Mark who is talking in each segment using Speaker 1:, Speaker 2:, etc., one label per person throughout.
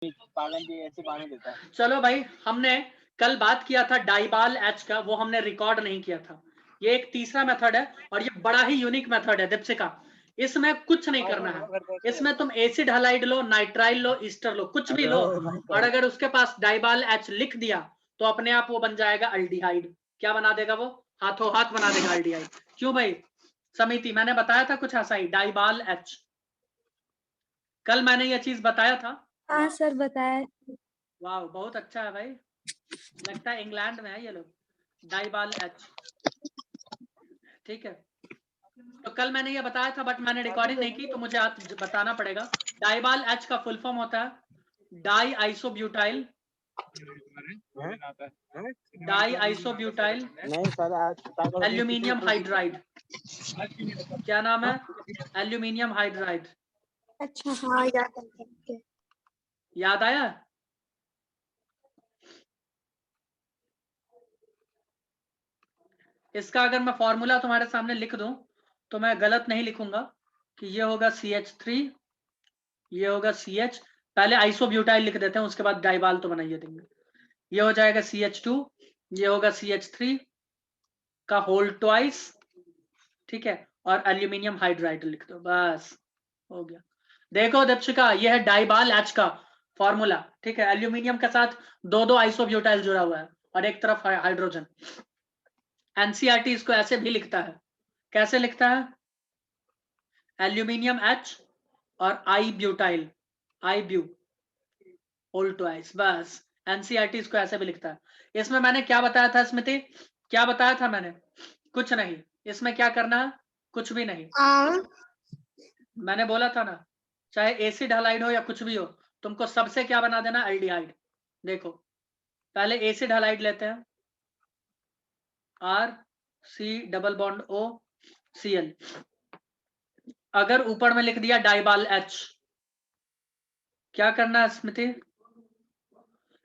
Speaker 1: पागल जी ऐसे पानी देता है।
Speaker 2: चलो भाई, हमने कल बात किया था डाइबाल एच का, वो हमने रिकॉर्ड नहीं किया था। ये एक तीसरा मेथड है और ये बड़ा ही यूनिक मेथड है दीपशिका। इसमें कुछ नहीं करना है, इसमें तुम एसिड हलाइड लो, नाइट्राइल लो, ईस्टर लो, कुछ भी लो, और अगर उसके पास डाइबाल एच लिख दिया तो अपने आप वो बन जाएगा अल्डिहाइड। क्या बना देगा वो? हाथों हाथ बना देगा अल्डिहाइड। क्यों भाई समिति, मैंने बताया था कुछ ऐसा ही, डाइबाल एच। कल मैंने ये चीज बताया था।
Speaker 3: हाँ सर बताया।
Speaker 2: वाह बहुत अच्छा है भाई, लगता है इंग्लैंड में है ये लोग। डाइबाल एच, ठीक है। तो कल मैंने ये बताया था बट मैंने रिकॉर्डिंग नहीं की, तो मुझे आज बताना पड़ेगा। डाइबाल एच का फुल फॉर्म होता है डाई आइसोब्यूटाइल, डाई आइसोब्यूटाइल
Speaker 1: नहीं सर
Speaker 2: एल्यूमिनियम हाइड्राइड। क्या नाम है? Aluminium hydride.
Speaker 3: अच्छा हाँ याद आ गया।
Speaker 2: याद आया? इसका अगर मैं फॉर्मूला तुम्हारे सामने लिख दूं तो मैं गलत नहीं लिखूंगा कि ये होगा CH3, ये होगा CH, पहले आइसोब्यूटाइल लिख देते हैं उसके बाद डाइबाल तो बनाइए देंगे। ये हो जाएगा CH2, ये होगा CH3 का होल ट्वाइस, ठीक है, और एल्यूमिनियम हाइड्राइड लिख दो, बस हो गया। देखो दीपशिका, ये है डाइबाल एच का फॉर्मूला, ठीक है। एल्यूमिनियम के साथ दो दो आइसोब्यूटाइल जुड़ा हुआ है और एक तरफ हाइड्रोजन। एनसीईआरटी इसको ऐसे भी लिखता है, कैसे लिखता है? एल्यूमिनियम एच और आई ब्यूटाइल, आई ब्यू होल ट्वाइस, बस। एनसीईआरटी इसको ऐसे भी लिखता है। इसमें मैंने क्या बताया था स्मृति, क्या बताया था मैंने? कुछ नहीं, इसमें क्या करना है? कुछ भी नहीं। मैंने बोला था ना, चाहे एसिड हलाइड हो या कुछ भी हो, तुमको सबसे क्या बना देना? एल्डिहाइड। देखो पहले एसिड हलाइड लेते हैं, R C double bond O Cl। अगर ऊपर में लिख दिया डाइबाल H, क्या करना है स्मृति?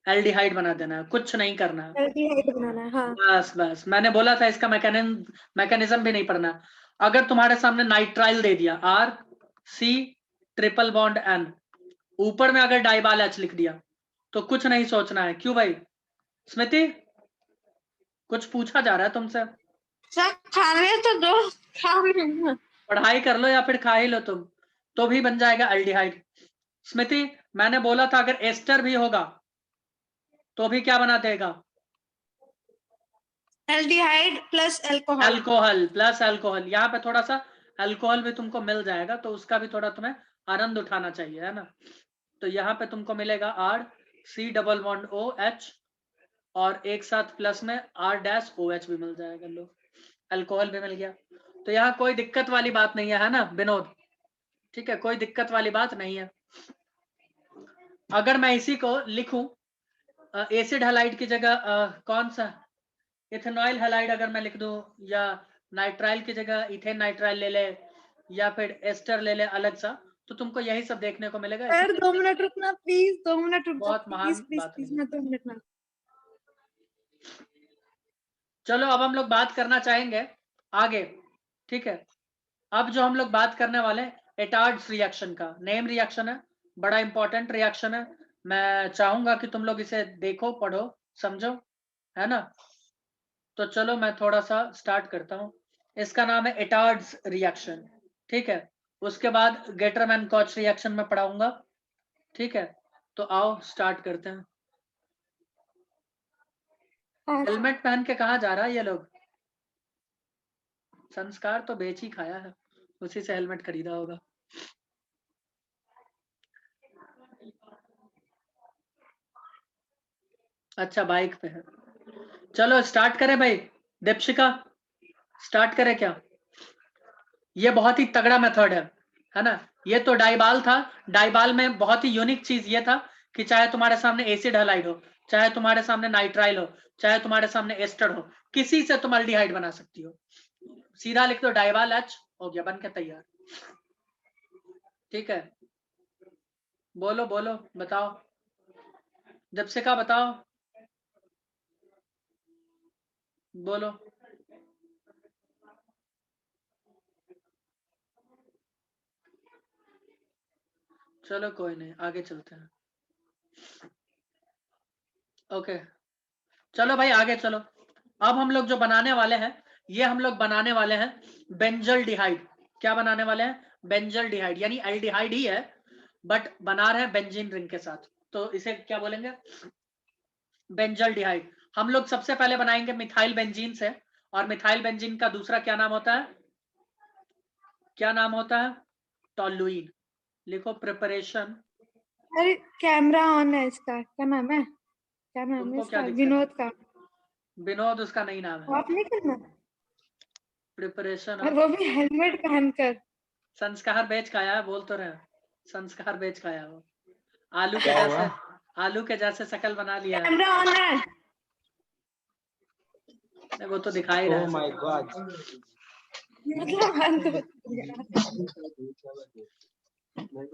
Speaker 2: एल्डिहाइड बना देना है, कुछ नहीं करना है।
Speaker 3: एल्डिहाइड बनाना है हाँ।
Speaker 2: बस बस, मैंने बोला था इसका मैकेनिज्म भी नहीं पढ़ना। अगर तुम्हारे सामने नाइट्राइल दे दिया, R C triple bond N, ऊपर में अगर डाइबाल H लिख दिया तो कुछ नहीं सोचना है। क्यों भाई स्मृति, कुछ पूछा जा रहा है तुमसे?
Speaker 3: सर खाने तो दो, खा लूंगा।
Speaker 2: पढ़ाई कर लो या फिर खा ही लो तुम, तो भी बन जाएगा एल्डिहाइड। स्मृति मैंने बोला था अगर एस्टर भी होगा तो भी क्या बना देगा?
Speaker 3: Aldehyde plus alcohol.
Speaker 2: Alcohol plus alcohol. यहाँ पे थोड़ा सा अल्कोहल भी तुमको मिल जाएगा, तो उसका भी थोड़ा तुम्हें आनंद उठाना चाहिए, है ना। तो यहाँ पे तुमको मिलेगा R C double bond O H, और एक साथ प्लस में R डैश OH भी मिल जाएगा। लो अल्कोहल भी मिल गया। तो यहाँ कोई दिक्कत वाली बात नहीं है ना विनोद, ठीक है, कोई दिक्कत वाली बात नहीं है। अगर मैं इसी को लिखूं एसिड हलाइड की जगह कौन सा, इथेनॉइल हलाइड अगर मैं लिख दूं, या नाइट्राइल की जगह इथेन नाइट्राइल ले ले, या फिर एस्टर ले ले अलग सा, तो तुमको यही सब देखने को मिलेगा।
Speaker 3: सर 2 मिनट रुकना प्लीज, 2 मिनट रुक जाओ
Speaker 2: बहुत
Speaker 3: प्लीज
Speaker 2: महान
Speaker 3: प्लीज
Speaker 2: बात
Speaker 3: प्लीज,
Speaker 2: नहीं है।
Speaker 3: मैं 2 मिनट में।
Speaker 2: चलो अब हम लोग बात करना चाहेंगे आगे, ठीक है। अब जो हम लोग बात करने वाले एटार्ड्स रिएक्शन का, नेम रिएक्शन है, बड़ा इंपॉर्टेंट रिएक्शन है। मैं चाहूंगा कि तुम लोग इसे देखो, पढ़ो, समझो, है ना। तो चलो मैं थोड़ा सा स्टार्ट करता हूँ। इसका नाम है एटार्ड्स रिएक्शन, ठीक है। उसके बाद गेटरमैन कॉच रिएक्शन में पढ़ाऊंगा, ठीक है। तो आओ स्टार्ट करते हैं।
Speaker 3: हाँ,
Speaker 2: हेलमेट पहन के कहाँ जा रहा है ये लोग? संस्कार तो बेच ही खाया है, उसी से हेलमेट खरीदा होगा। अच्छा बाइक पे है। चलो स्टार्ट करें भाई, दीपशिका स्टार्ट करें क्या? ये बहुत ही तगड़ा मेथड है ना। ये तो डाइबाल था। डाइबाल में बहुत ही यूनिक चीज ये था कि चाहे तुम्हारे सामने एसिड हलाइड हो, चाहे तुम्हारे सामने नाइट्राइल हो, चाहे तुम्हारे सामने एस्टर हो, किसी से तुम अल्डिहाइड बना सकती हो। सीधा लिख दो डाइबाल H, हो गया, बन के तैयार, ठीक है। बोलो बोलो बताओ, दीपशिका बताओ, बोलो। चलो कोई नहीं, आगे चलते हैं। ओके चलो भाई आगे चलो। अब हम लोग जो बनाने वाले हैं, ये हम लोग बनाने वाले हैं बेंजल डिहाइड। क्या बनाने वाले हैं? बेंजल डिहाइड, यानी एल्डिहाइड ही है बट बना रहे हैं बेंजीन रिंग के साथ, तो इसे क्या बोलेंगे? बेंजल डिहाइड। हम लोग सबसे पहले बनाएंगे मिथाइल बेंजीन से, और मिथाइल बेंजीन का दूसरा क्या नाम होता है? क्या नाम होता है? टोलुइन। लिखो प्रिपरेशन।
Speaker 3: अरे कैमरा ऑन है इसका, क्या नाम है, क्या नाम है
Speaker 2: तुमको क्या
Speaker 3: इसका?
Speaker 2: दिक्कत
Speaker 3: विनोद
Speaker 2: है?
Speaker 3: का।
Speaker 2: विनोद उसका नहीं नाम है।
Speaker 3: वो आप नहीं करना,
Speaker 2: प्रिपरेशन
Speaker 3: और
Speaker 2: ऑफ
Speaker 3: वो भी हेलमेट पहनकर।
Speaker 2: संस्कार बेच का आया, बोल तो रहे। संस्कार बेच का आया वो। आलू के
Speaker 1: क्या हुआ?
Speaker 2: जैसे, आलू के जैसे शकल बना लिया है।
Speaker 3: कैमरा ऑन है।
Speaker 2: वो तो दिखा ही रहा
Speaker 1: ओह
Speaker 2: है
Speaker 1: माय
Speaker 2: सब।
Speaker 1: गॉड।
Speaker 3: मतलब बंद हो गया।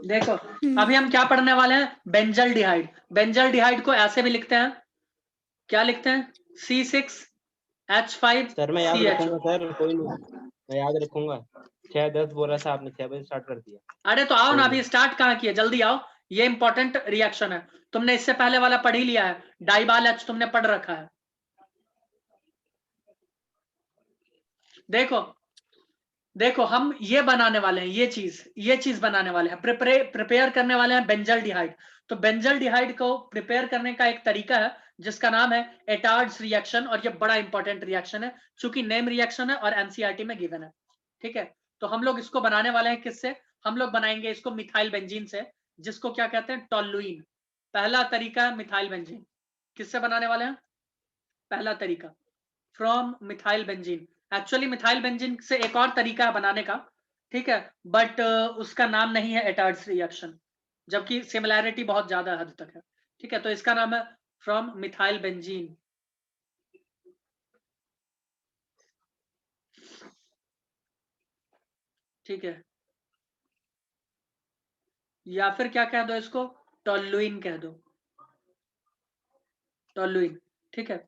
Speaker 2: देखो अभी हम क्या पढ़ने वाले हैं? बेंजल डिहाइड। बेंजल डिहाइड को ऐसे भी लिखते हैं, क्या लिखते हैं? C6H5
Speaker 1: सर मैं याद
Speaker 2: CHO।
Speaker 1: रखूंगा सर, कोई नहीं, मैं याद रखूंगा। 6:10 बोला था आपने, 6 बजे स्टार्ट कर दिया।
Speaker 2: अरे तो आओ
Speaker 1: कोई
Speaker 2: ना,
Speaker 1: नहीं।
Speaker 2: अभी स्टार्ट कहाँ किए, जल्दी आओ। ये इंपॉर्टेंट रिएक्शन है, तुमने इससे पहले वाला पढ़ ही लिया है, डाइबाल एच तुमने पढ़ रखा है। देखो देखो हम ये बनाने वाले हैं, ये चीज बनाने वाले हैं, प्रिपेयर करने वाले हैं बेंजल डिहाइड। तो बेंजल डिहाइड को प्रिपेयर करने का एक तरीका है जिसका नाम है एटार्ड्स रिएक्शन, और ये बड़ा इंपॉर्टेंट रिएक्शन है चूंकि नेम रिएक्शन है और एनसीईआरटी में गिवन है। ठीक है, तो हम लोग इसको बनाने वाले हैं किससे? हम लोग बनाएंगे इसको मिथाइल बेंजीन से, जिसको क्या कहते हैं? टोलुइन। पहला तरीका है मिथाइल बेंजीन। किससे बनाने वाले हैं? पहला तरीका from methyl benzene. Actually methyl benzene से एक और तरीका है बनाने का, ठीक है, बट उसका नाम नहीं है एटार्ड्स रिएक्शन, जबकि सिमिलैरिटी बहुत ज्यादा हद तक है। ठीक है, तो इसका नाम है फ्रॉम मिथाइल बेंजीन। ठीक है, या फिर क्या कह दो इसको? टोलुइन कह दो, टोलुइन। ठीक है,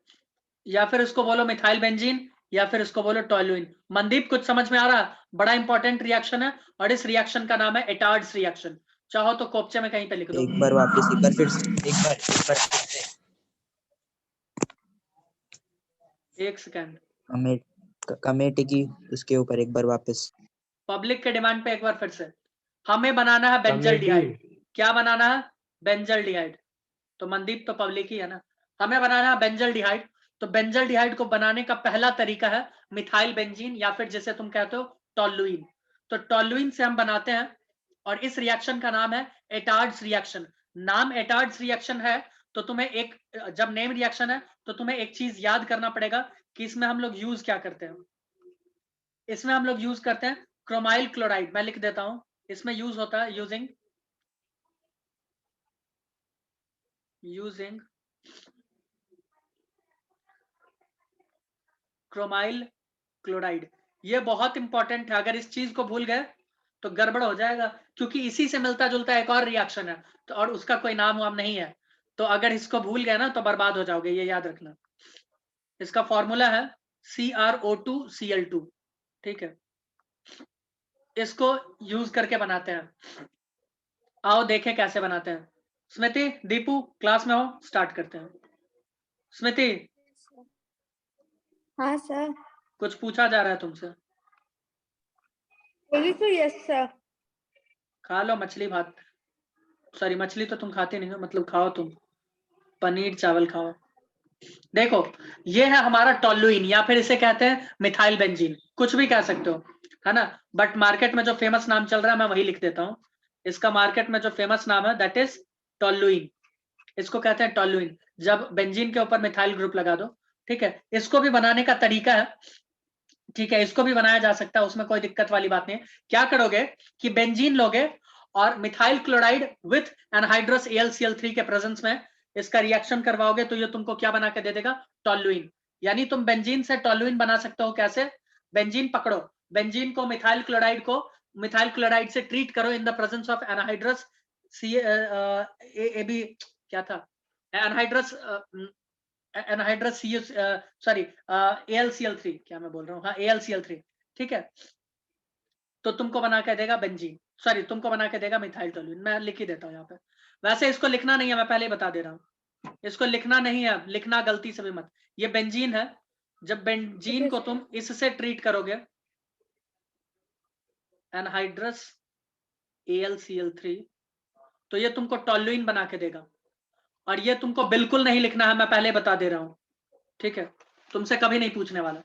Speaker 2: या फिर इसको बोलो मिथाइल बेंजीन, या फिर इसको बोलो टोलुइन। मनदीप कुछ समझ में आ रहा? बड़ा इंपॉर्टेंट रिएक्शन है, और इस रिएक्शन का नाम है एटार्ड्स रिएक्शन। चाहो तो कोपचे में कहीं पे लिख दो।
Speaker 4: एक बार वापस, एक बार फिर से, एक बार फिर से।
Speaker 2: एक सेकेंड,
Speaker 4: कमेटी की उसके ऊपर एक बार वापस।
Speaker 2: पब्लिक के डिमांड पे एक बार फिर से। हमें बनाना है बेंजल डिहाइड। क्या बनाना है? बेंजल डिहाइड। तो मनदीप तो पब्लिक ही है ना। हमें बनाना है बेंजल डिहाइड। तो बेंजल डिहाइड को बनाने का पहला तरीका है मिथाइल बेंजीन, या फिर जिसे तुम कहते हो टोलुइन। तो टोलुइन से हम बनाते हैं, और इस रिएक्शन का नाम है एटार्ड्स रिएक्शन। नाम एटार्ड्स रिएक्शन है तो तुम्हें एक, जब नेम रिएक्शन है तो तुम्हें एक चीज याद करना पड़ेगा कि इसमें हम लोग यूज क्या करते हैं। इसमें हम लोग यूज करते हैं क्रोमाइल क्लोराइड। मैं लिख देता हूं, इसमें यूज होता है यूजिंग क्रोमाइल क्लोराइड। ये बहुत इंपॉर्टेंट है, अगर इस चीज को भूल गए तो गड़बड़ हो जाएगा, क्योंकि इसी से मिलता जुलता एक और रिएक्शन है, तो और उसका कोई नाम वाम नहीं है। तो अगर इसको भूल गए ना तो बर्बाद हो जाओगे, ये याद रखना। इसका फॉर्मूला है CrO2Cl2। ठीक है, इसको यूज करके बनाते हैं। आओ देखें कैसे बनाते हैं। स्मृति, दीपू क्लास में हो, स्टार्ट करते हैं। स्मृति,
Speaker 3: हाँ सर।
Speaker 2: कुछ पूछा जा रहा है तुमसे।
Speaker 3: बोली तो यस सर।
Speaker 2: खा लो मछली भात, सॉरी मछली तो तुम खाते नहीं हो, मतलब खाओ तुम, पनीर चावल खाओ। देखो ये है हमारा टोलुइन, या फिर इसे कहते हैं मिथाइल बेंजीन, कुछ भी कह सकते हो, है ना। बट मार्केट में जो फेमस नाम चल रहा है मैं वही लिख देता हूँ। इसका मार्केट में जो फेमस नाम है दैट इज टोलुइन। इसको कहते हैं टोलुइन, जब बेंजीन के ऊपर मिथाइल ग्रुप लगा दो। ठीक है, इसको भी बनाने का तरीका है, ठीक है, इसको भी बनाया जा सकता है, उसमें कोई दिक्कत वाली बात नहीं है। क्या करोगे कि बेंजीन लोगे और methyl chloride with anhydrous AlCl3 के प्रेजेंस में इसका रिएक्शन करवाओगे, तो ये तुमको क्या बना के दे देगा? टोलुइन। यानी तुम बेंजीन से टोलुइन बना सकते हो। कैसे? बेंजीन पकड़ो, बेंजीन को मिथाइल क्लोराइड से ट्रीट करो in the presence of anhydrous AB, क्या था, एनहाइड्रस एनहाइड्रस सॉरी AlCl3, क्या मैं बोल रहा हूँ, हाँ AlCl3। ठीक है, तो तुमको बना के देगा बेंजीन, सॉरी तुमको बना के देगा मिथाइल टोलुइन। मैं लिख ही देता हूँ यहाँ पे, वैसे इसको लिखना नहीं है, मैं पहले ही बता दे रहा हूँ। इसको लिखना नहीं है, लिखना गलती से भी मत। ये बेंजीन है, जब बेंजीन को तुम इससे ट्रीट करोगे एनहाइड्रस AlCl3 तो ये तुमको टॉल्यूइन बना के देगा। और ये तुमको बिल्कुल नहीं लिखना है, मैं पहले बता दे रहा हूं, ठीक है, तुमसे कभी नहीं पूछने वाला।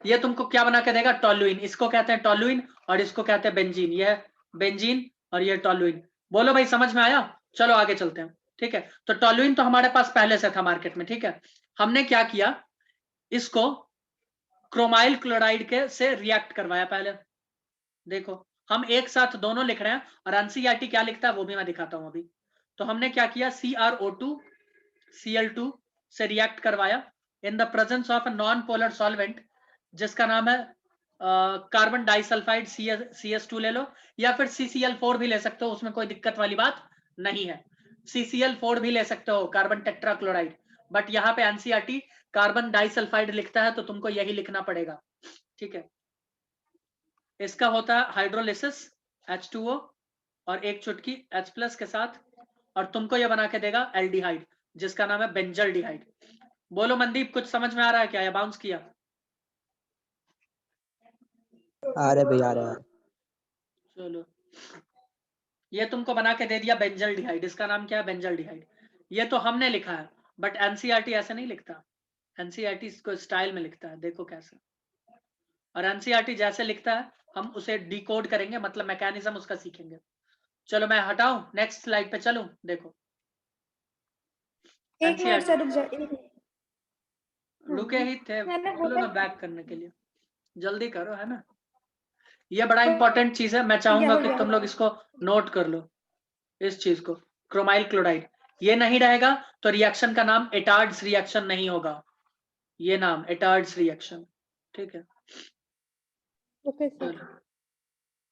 Speaker 2: ये तुमको क्या बना के देगा? टॉल्यूइन। इसको कहते हैं टॉल्यूइन और इसको कहते हैं बेंजीन। ये है बेंजीन और ये टॉल्यूइन। बोलो भाई समझ में आया? चलो आगे चलते हैं, ठीक है। तो टॉल्यूइन तो हमारे पास पहले से था मार्केट में, ठीक है। हमने क्या किया, इसको क्रोमाइल क्लोराइड के से रिएक्ट करवाया पहले। देखो हम एक साथ दोनों लिख रहे हैं और एनसीईआरटी क्या लिखता है वो भी मैं दिखाता हूं अभी। तो हमने क्या किया, CrO2 Cl2 से रिएक्ट करवाया in the presence of a non polar solvent जिसका नाम है कार्बन डाइसल्फाइड CS2 ले लो, या फिर CCl4 भी ले सकते हो, उसमें कोई दिक्कत वाली बात नहीं है। CCl4 भी ले सकते हो, कार्बन टेट्राक्लोराइड, बट यहाँ पे एनसीईआरटी कार्बन डाइसल्फाइड लिखता है तो तुमको यही लिखना पड़ेगा, ठीक है। इसका होता है हाइड्रोलिसिस H2O और एक चुटकी H+ के साथ, और तुमको ये बना के देगा एल्डिहाइड जिसका नाम है बेंजल्डिहाइड। बोलो मनदीप कुछ समझ में आ रहा है क्या, या बाउंस किया?
Speaker 4: आ रहा है भाई, आ रहा है।
Speaker 2: चलो, ये तुमको बना के दे दिया बेंजल्डिहाइड, इसका नाम क्या है? बेंजल्डिहाइड। ये तो हमने लिखा है, बट एनसीईआरटी ऐसे नहीं लिखता, एनसीईआरटी इसको स्टाइल में लिखता है, देखो कैसे। और एनसीईआरटी जैसे लिखता है हम उसे डिकोड करेंगे, मतलब मैकेनिज्म उसका सीखेंगे। चलो मैं हटाऊं, नेक्स्ट स्लाइड पे चलूं, देखो।
Speaker 3: एक मिनट से रुक जा, एक मिनट।
Speaker 2: रुके ही थे,
Speaker 3: मैंने
Speaker 2: बोलो
Speaker 3: बोला
Speaker 2: ना बैक करने के लिए, जल्दी करो, है ना। ये बड़ा इंपॉर्टेंट चीज है, मैं
Speaker 3: हो
Speaker 2: चाहूंगा कि
Speaker 3: गया।
Speaker 2: तुम लोग इसको नोट कर लो, इस चीज को, क्रोमाइल क्लोराइड। ये नहीं रहेगा तो रिएक्शन का नाम एटार्ड्स रिएक्शन नहीं होगा, ये नाम एटार्ड्स रिएक्शन, ठीक है।
Speaker 3: Okay sir.
Speaker 2: चलो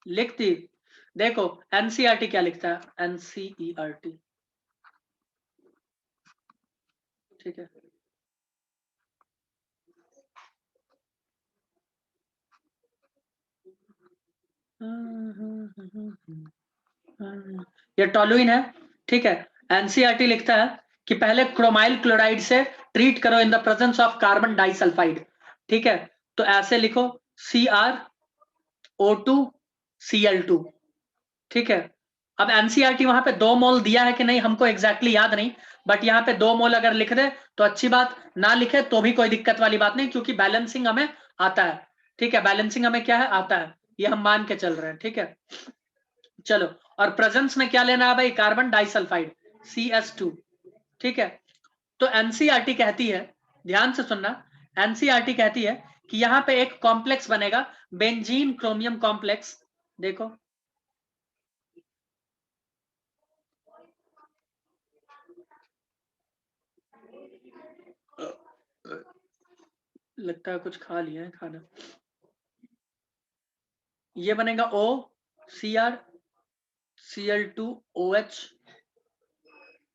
Speaker 2: लिख दी। देखो एनसीईआरटी क्या लिखता है, एनसीईआरटी, ठीक है। ये टॉलुइन है, ठीक है। एनसीईआरटी लिखता है कि पहले क्रोमाइल क्लोराइड से ट्रीट करो in the presence of carbon disulphide, ठीक है। तो ऐसे लिखो CrO2Cl2, ठीक है। अब एनसीईआरटी वहां पे 2 मोल दिया है कि नहीं हमको एग्जैक्टली याद नहीं, बट यहाँ पे 2 मोल अगर लिख दे तो अच्छी बात, ना लिखे तो भी कोई दिक्कत वाली बात नहीं, क्योंकि बैलेंसिंग हमें आता है, ठीक है। बैलेंसिंग हमें क्या है, आता है, ये हम मान के चल रहे हैं, ठीक है। चलो, और प्रेजेंस में क्या लेना है भाई, कार्बन डाइसल्फाइड CS2, ठीक है। तो एनसीईआरटी कहती है, ध्यान से सुनना, एनसीईआरटी कहती है कि यहाँ पे एक कॉम्प्लेक्स बनेगा, बेंजीन क्रोमियम कॉम्प्लेक्स। देखो लगता है कुछ खा लिया है खाना। ये बनेगा OCrCl2OH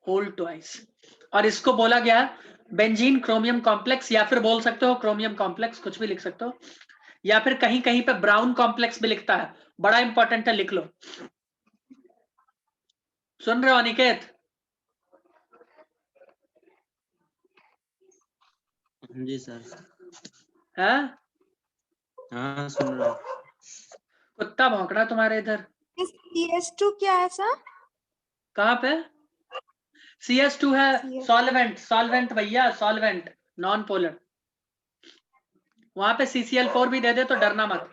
Speaker 2: होल ट्वाइस, और इसको बोला गया है बेंजीन क्रोमियम कॉम्प्लेक्स, या फिर बोल सकते हो क्रोमियम कॉम्प्लेक्स, कुछ भी लिख सकते हो, या फिर कहीं कहीं पे ब्राउन कॉम्प्लेक्स भी लिखता है, बड़ा इंपॉर्टेंट है, लिख लो। सुन रहे हो अनिकेत?
Speaker 1: जी सर।
Speaker 2: है
Speaker 1: हाँ सुन रहा हूँ।
Speaker 2: कुत्ता भौंकना तुम्हारे इधर,
Speaker 3: CS2 क्या है सर?
Speaker 2: कहाँ पे? CS2 है
Speaker 3: CS
Speaker 2: सॉल्वेंट, सॉल्वेंट भैया, सॉल्वेंट, नॉन पोलर। वहां पे CCl4 भी दे दे तो डरना मत,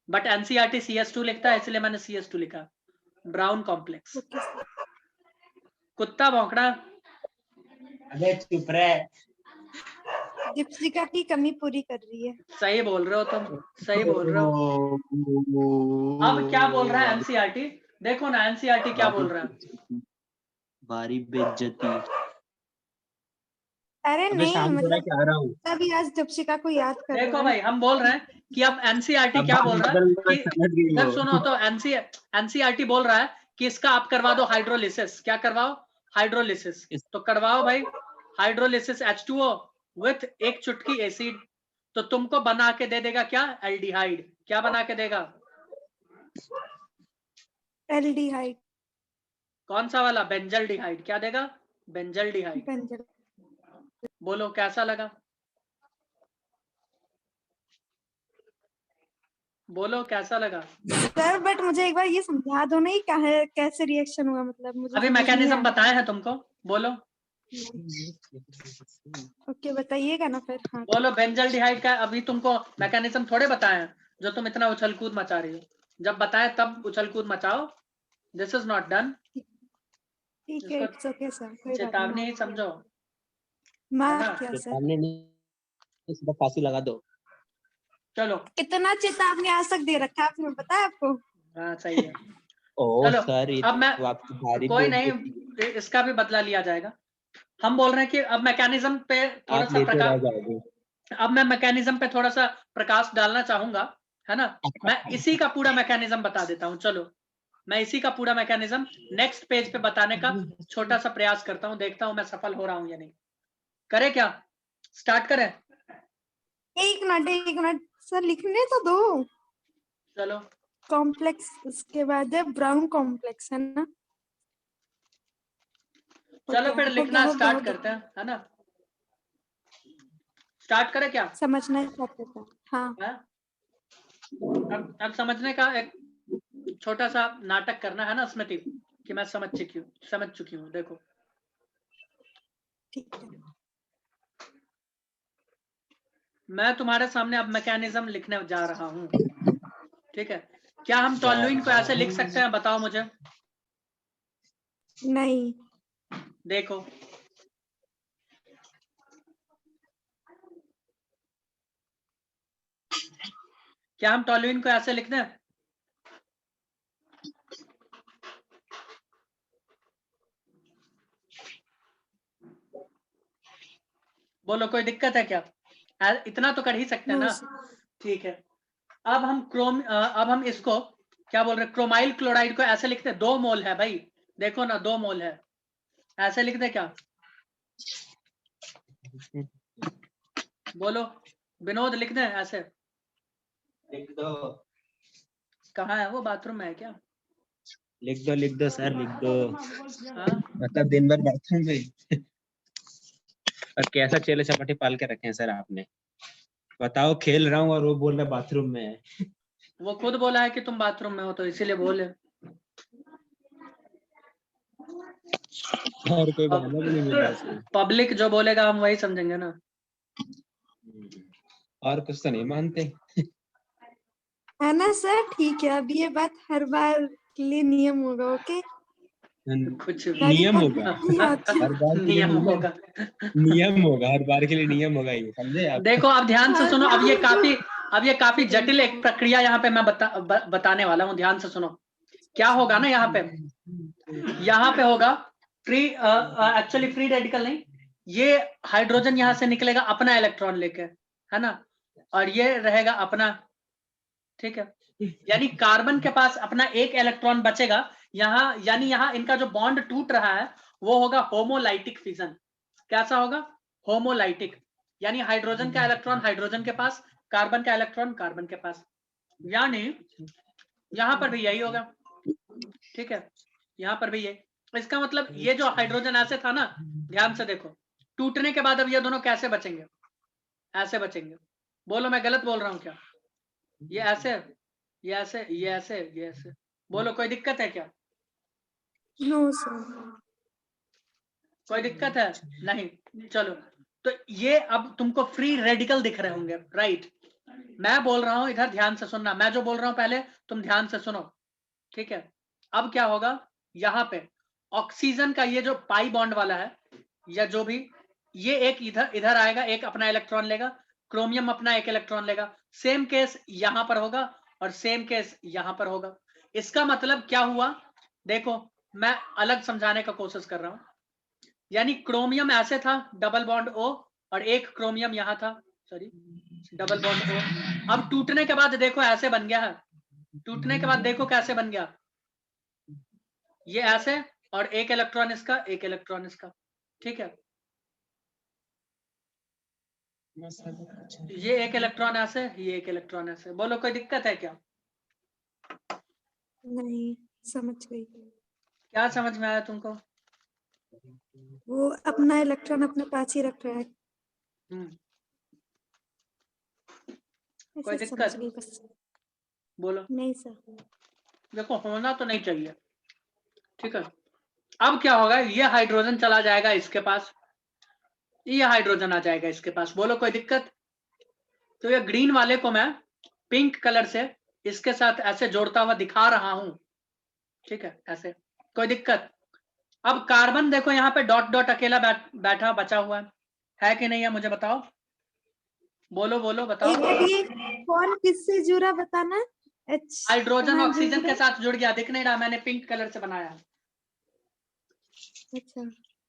Speaker 2: बट एनसीईआरटी CS2 लिखता है इसलिए मैंने CS2 लिखा, ब्राउन कॉम्प्लेक्स।
Speaker 3: Okay sir.
Speaker 2: कुत्ता भौंकना,
Speaker 1: अबे चुप रहे।
Speaker 3: दीपशिका की कमी पूरी कर रही है।
Speaker 2: सही बोल रहे हो तुम, सही बोल रहे हो। अब क्या बोल रहा है एनसीईआरटी, देखो ना एनसीईआरटी क्या बोल रहा है।
Speaker 1: भारी बेइज्जती।
Speaker 3: अरे
Speaker 1: अबे
Speaker 3: नहीं,
Speaker 1: शांत हो रहा,
Speaker 3: मतलब
Speaker 1: क्या आ रहा हूँ।
Speaker 3: तभी आज दीपशिका को याद कर
Speaker 2: देखो
Speaker 3: रहा है।
Speaker 2: भाई हम बोल रहे हैं कि अब एनसीईआरटी
Speaker 1: अब
Speaker 2: क्या
Speaker 1: बात
Speaker 2: बोल रहा है
Speaker 1: बदल रहा,
Speaker 2: कि,
Speaker 1: समझ गई
Speaker 2: इधर
Speaker 1: हो।
Speaker 2: सुनो तो, एनसीईआरटी बोल रहा है कि इसका आप करवा दो हाइड्रोलिसिस। क्या करवाओ? हाइड्रोलिसिस। तो करवाओ भाई हाइड्रोलिसिस H2O विथ एक चुटकी एसिड, तो तुमको बना के दे देगा क्या, एल्डिहाइड। क्या बना के देगा?
Speaker 3: एल्डिहाइड।
Speaker 2: कौन सा वाला? बेंजल्डिहाइड। क्या देगा? बेंजल्डिहाइड।
Speaker 3: बेंजल।
Speaker 2: बोलो कैसा लगा, बोलो कैसा लगा।
Speaker 3: सर बट मुझे एक बार ये समझा दो नहीं क्या है, कैसे रिएक्शन हुआ, मतलब मुझे
Speaker 2: अभी
Speaker 3: समझ नहीं
Speaker 2: मैकेनिज्म
Speaker 3: आया।
Speaker 2: बताए हैं तुमको, बोलो
Speaker 3: ओके बताइएगा ना फिर। हाँ
Speaker 2: बोलो बेंजल्डिहाइड का अभी तुमको मैकेनिज्म थोड़े बताए हैं जो तुम इतना उछल कूद मचा रही हो, जब बताए तब उछल कूद मचाओ, दिस इज नॉट डन।
Speaker 3: ठीक है, इट्स ओके सर, कोई बात
Speaker 2: चेतावनी
Speaker 3: नहीं,
Speaker 2: ही समझो, है
Speaker 3: माफ
Speaker 2: ना।
Speaker 3: किया सर।
Speaker 1: चेतावनी नहीं, सीधा फांसी लगा दो।
Speaker 2: चलो
Speaker 3: कितना चेतावनी आज तक दे रखा है आपने, पता है आपको?
Speaker 2: हाँ सही है।
Speaker 1: ओ
Speaker 2: चलो
Speaker 1: सर, ये
Speaker 2: अब मैं
Speaker 1: तो आपकी भारी
Speaker 2: कोई नहीं,
Speaker 1: बेइज्जती।
Speaker 2: इसका भी बदला लिया जाएगा। हम बोल रहे हैं कि अब मैकेनिज्म पे थोड़ा
Speaker 1: आप
Speaker 2: सा
Speaker 1: लेते रह
Speaker 2: प्रकाश,
Speaker 1: जाओगे।
Speaker 2: अब मैं मैकेनिज्म पे थोड़ा सा प्रकाश डालना चाहूंगा, है ना। मैं इसी का पूरा मैकेनिज्म बता देता हूँ, चलो मैं इसी का पूरा मैकेनिज्म नेक्स्ट पेज पे बताने का छोटा सा प्रयास करता हूँ, देखता हूँ मैं सफल हो रहा हूँ या नहीं। करे क्या, स्टार्ट करें।
Speaker 3: एक मिनट सर, लिखने तो दो।
Speaker 2: चलो
Speaker 3: कॉम्प्लेक्स, उसके बाद है ब्राउन कॉम्प्लेक्स, है ना? हो
Speaker 2: चलो
Speaker 3: गया,
Speaker 2: फिर
Speaker 3: हो
Speaker 2: लिखना
Speaker 3: गया, हो गया, हो
Speaker 2: स्टार्ट करते
Speaker 3: गया।
Speaker 2: हैं, है ना। स्टार्ट करें क्या,
Speaker 3: समझना ही चाहते थे। हाँ
Speaker 2: है? अब समझने का एक छोटा सा नाटक करना है ना स्मृति, कि मैं समझ चुकी हूँ, देखो
Speaker 3: ठीक है।
Speaker 2: मैं तुम्हारे सामने अब मैकेनिज्म लिखने जा रहा हूँ, ठीक है। क्या हम टॉलुइन को ऐसे लिख सकते हैं, बताओ मुझे।
Speaker 3: नहीं।
Speaker 2: देखो क्या हम टॉलुइन को ऐसे लिख दें, बोलो कोई दिक्कत है क्या, इतना तो कर ही सकते हैं
Speaker 3: नो
Speaker 2: ना।
Speaker 3: सर।
Speaker 2: ठीक है, अब हम इसको क्या बोल रहे हैं, क्रोमाइल क्लोराइड को ऐसे लिखते हैं, 2 मोल है भाई, देखो ना 2 मोल है, ऐसे लिख दे क्या, बोलो विनोद लिख दें ऐसे।
Speaker 1: लिख दो,
Speaker 2: कहाँ है वो, बाथरूम में है क्या।
Speaker 1: लिख दो सर, लिख दो।
Speaker 2: हाँ
Speaker 1: मतलब दिन भर बाथरूम में। और कैसा चेले चपाटी पाल के रखे हैं सर आपने। बताओ, खेल रहा हूँ और वो बोल रहा है बाथरूम में है।
Speaker 2: वो खुद बोला है कि तुम बाथरूम में हो तो इसीलिए बोले।
Speaker 1: और कोई बहाना भी नहीं मिल रहा उसको।
Speaker 2: पब्लिक जो बोलेगा हम वही समझेंगे ना।
Speaker 1: और कुछ तो नहीं मानते।
Speaker 3: है ना सर, ठीक है, अब ये बात हर बार के लिए नियम होगा, ओके?
Speaker 2: कुछ भी
Speaker 3: सारी
Speaker 1: नियम
Speaker 3: बात
Speaker 1: होगा,
Speaker 3: नहीं आती।
Speaker 1: हर बार के लिए
Speaker 2: नियम
Speaker 1: नहीं
Speaker 2: होगा।
Speaker 1: ना। नियम होगा, हर बार के लिए नियम होगा, ये समझे आप।
Speaker 2: देखो अब ध्यान से
Speaker 3: हर
Speaker 2: सुनो,
Speaker 3: बार
Speaker 2: अब ये काफी जटिल एक प्रक्रिया यहाँ पे मैं बताने वाला हूँ, ध्यान से सुनो। क्या होगा ना यहाँ पे होगा फ्री, एक्चुअली फ्री रेडिकल नहीं, ये हाइड्रोजन यहाँ से निकलेगा अपना इलेक्ट्रॉन लेके, है ना, और ये रहेगा अपना, ठीक है। यानी कार्बन के पास अपना एक इलेक्ट्रॉन बचेगा यहाँ, यानी यहाँ इनका जो बॉन्ड टूट रहा है वो होगा होमोलाइटिक फिजन। कैसा होगा, होमोलाइटिक, यानी हाइड्रोजन का इलेक्ट्रॉन हाइड्रोजन के पास, कार्बन का इलेक्ट्रॉन कार्बन के पास, यानी यहाँ पर भी यही होगा, ठीक है, यहाँ पर भी ये। इसका मतलब ये जो हाइड्रोजन ऐसे था ना, ध्यान से देखो, टूटने के बाद अब ये दोनों कैसे बचेंगे, ऐसे बचेंगे। बोलो मैं गलत बोल रहा हूँ क्या, ये ऐसे, ये ऐसे, ये ऐसे, ये ऐसे, बोलो कोई दिक्कत है क्या,
Speaker 3: नो सर।
Speaker 2: कोई दिक्कत है नहीं। चलो तो ये अब तुमको फ्री रेडिकल दिख रहे होंगे, राइट। मैं बोल रहा हूं इधर ध्यान से सुनना, मैं जो बोल रहा हूं पहले तुम ध्यान से सुनो, ठीक है। अब क्या होगा, यहाँ पे ऑक्सीजन का ये जो पाई बॉन्ड वाला है या जो भी, ये एक इधर इधर आएगा, एक अपना इलेक्ट्रॉन लेगा, क्रोमियम अपना एक इलेक्ट्रॉन लेगा, सेम केस यहां पर होगा और सेम केस यहां पर होगा। इसका मतलब क्या हुआ, देखो मैं अलग समझाने का कोशिश कर रहा हूं, यानी क्रोमियम ऐसे था डबल बॉन्ड O, और एक क्रोमियम यहां था, सॉरी डबल बॉन्ड O। अब टूटने के बाद देखो ऐसे बन गया है, टूटने के बाद देखो कैसे बन गया, ये ऐसे, और एक इलेक्ट्रॉन इसका एक इलेक्ट्रॉन इसका, ठीक है। ये एक इलेक्ट्रॉन ऐसे, ये एक इलेक्ट्रॉन ऐसे, बोलो कोई दिक्कत है क्या,
Speaker 3: नहीं, समझ गई।
Speaker 2: क्या समझ में आया तुमको।
Speaker 3: वो अपना इलेक्ट्रॉन अपने पास ही रख रहा है।
Speaker 2: कोई
Speaker 3: ऐसे
Speaker 2: दिक्कत?
Speaker 3: समझ गई बस।
Speaker 2: बोलो।
Speaker 3: नहीं सर।
Speaker 2: देखो होना तो नहीं चाहिए, ठीक है। अब क्या होगा, ये हाइड्रोजन चला जाएगा इसके पास, ये हाइड्रोजन आ जाएगा इसके पास। बोलो कोई दिक्कत? तो ये ग्रीन वाले को मैं पिंक कलर से इसके साथ ऐसे जोड़ता हुआ दिखा रहा हूं, ठीक है, ऐसे। कोई दिक्कत? अब कार्बन देखो यहाँ पे डॉट डॉट अकेला बैठा बचा हुआ है कि नहीं है, मुझे बताओ, बोलो बोलो बताओ।
Speaker 3: एक बार ये कौन किससे जुड़ा बताना।
Speaker 2: हाइड्रोजन
Speaker 3: कहाँ
Speaker 2: ऑक्सीजन
Speaker 3: जुड़ा?
Speaker 2: के साथ जुड़ गया, दिख नहीं रहा, मैंने पिंक कलर से बनाया है।
Speaker 3: अच्छा,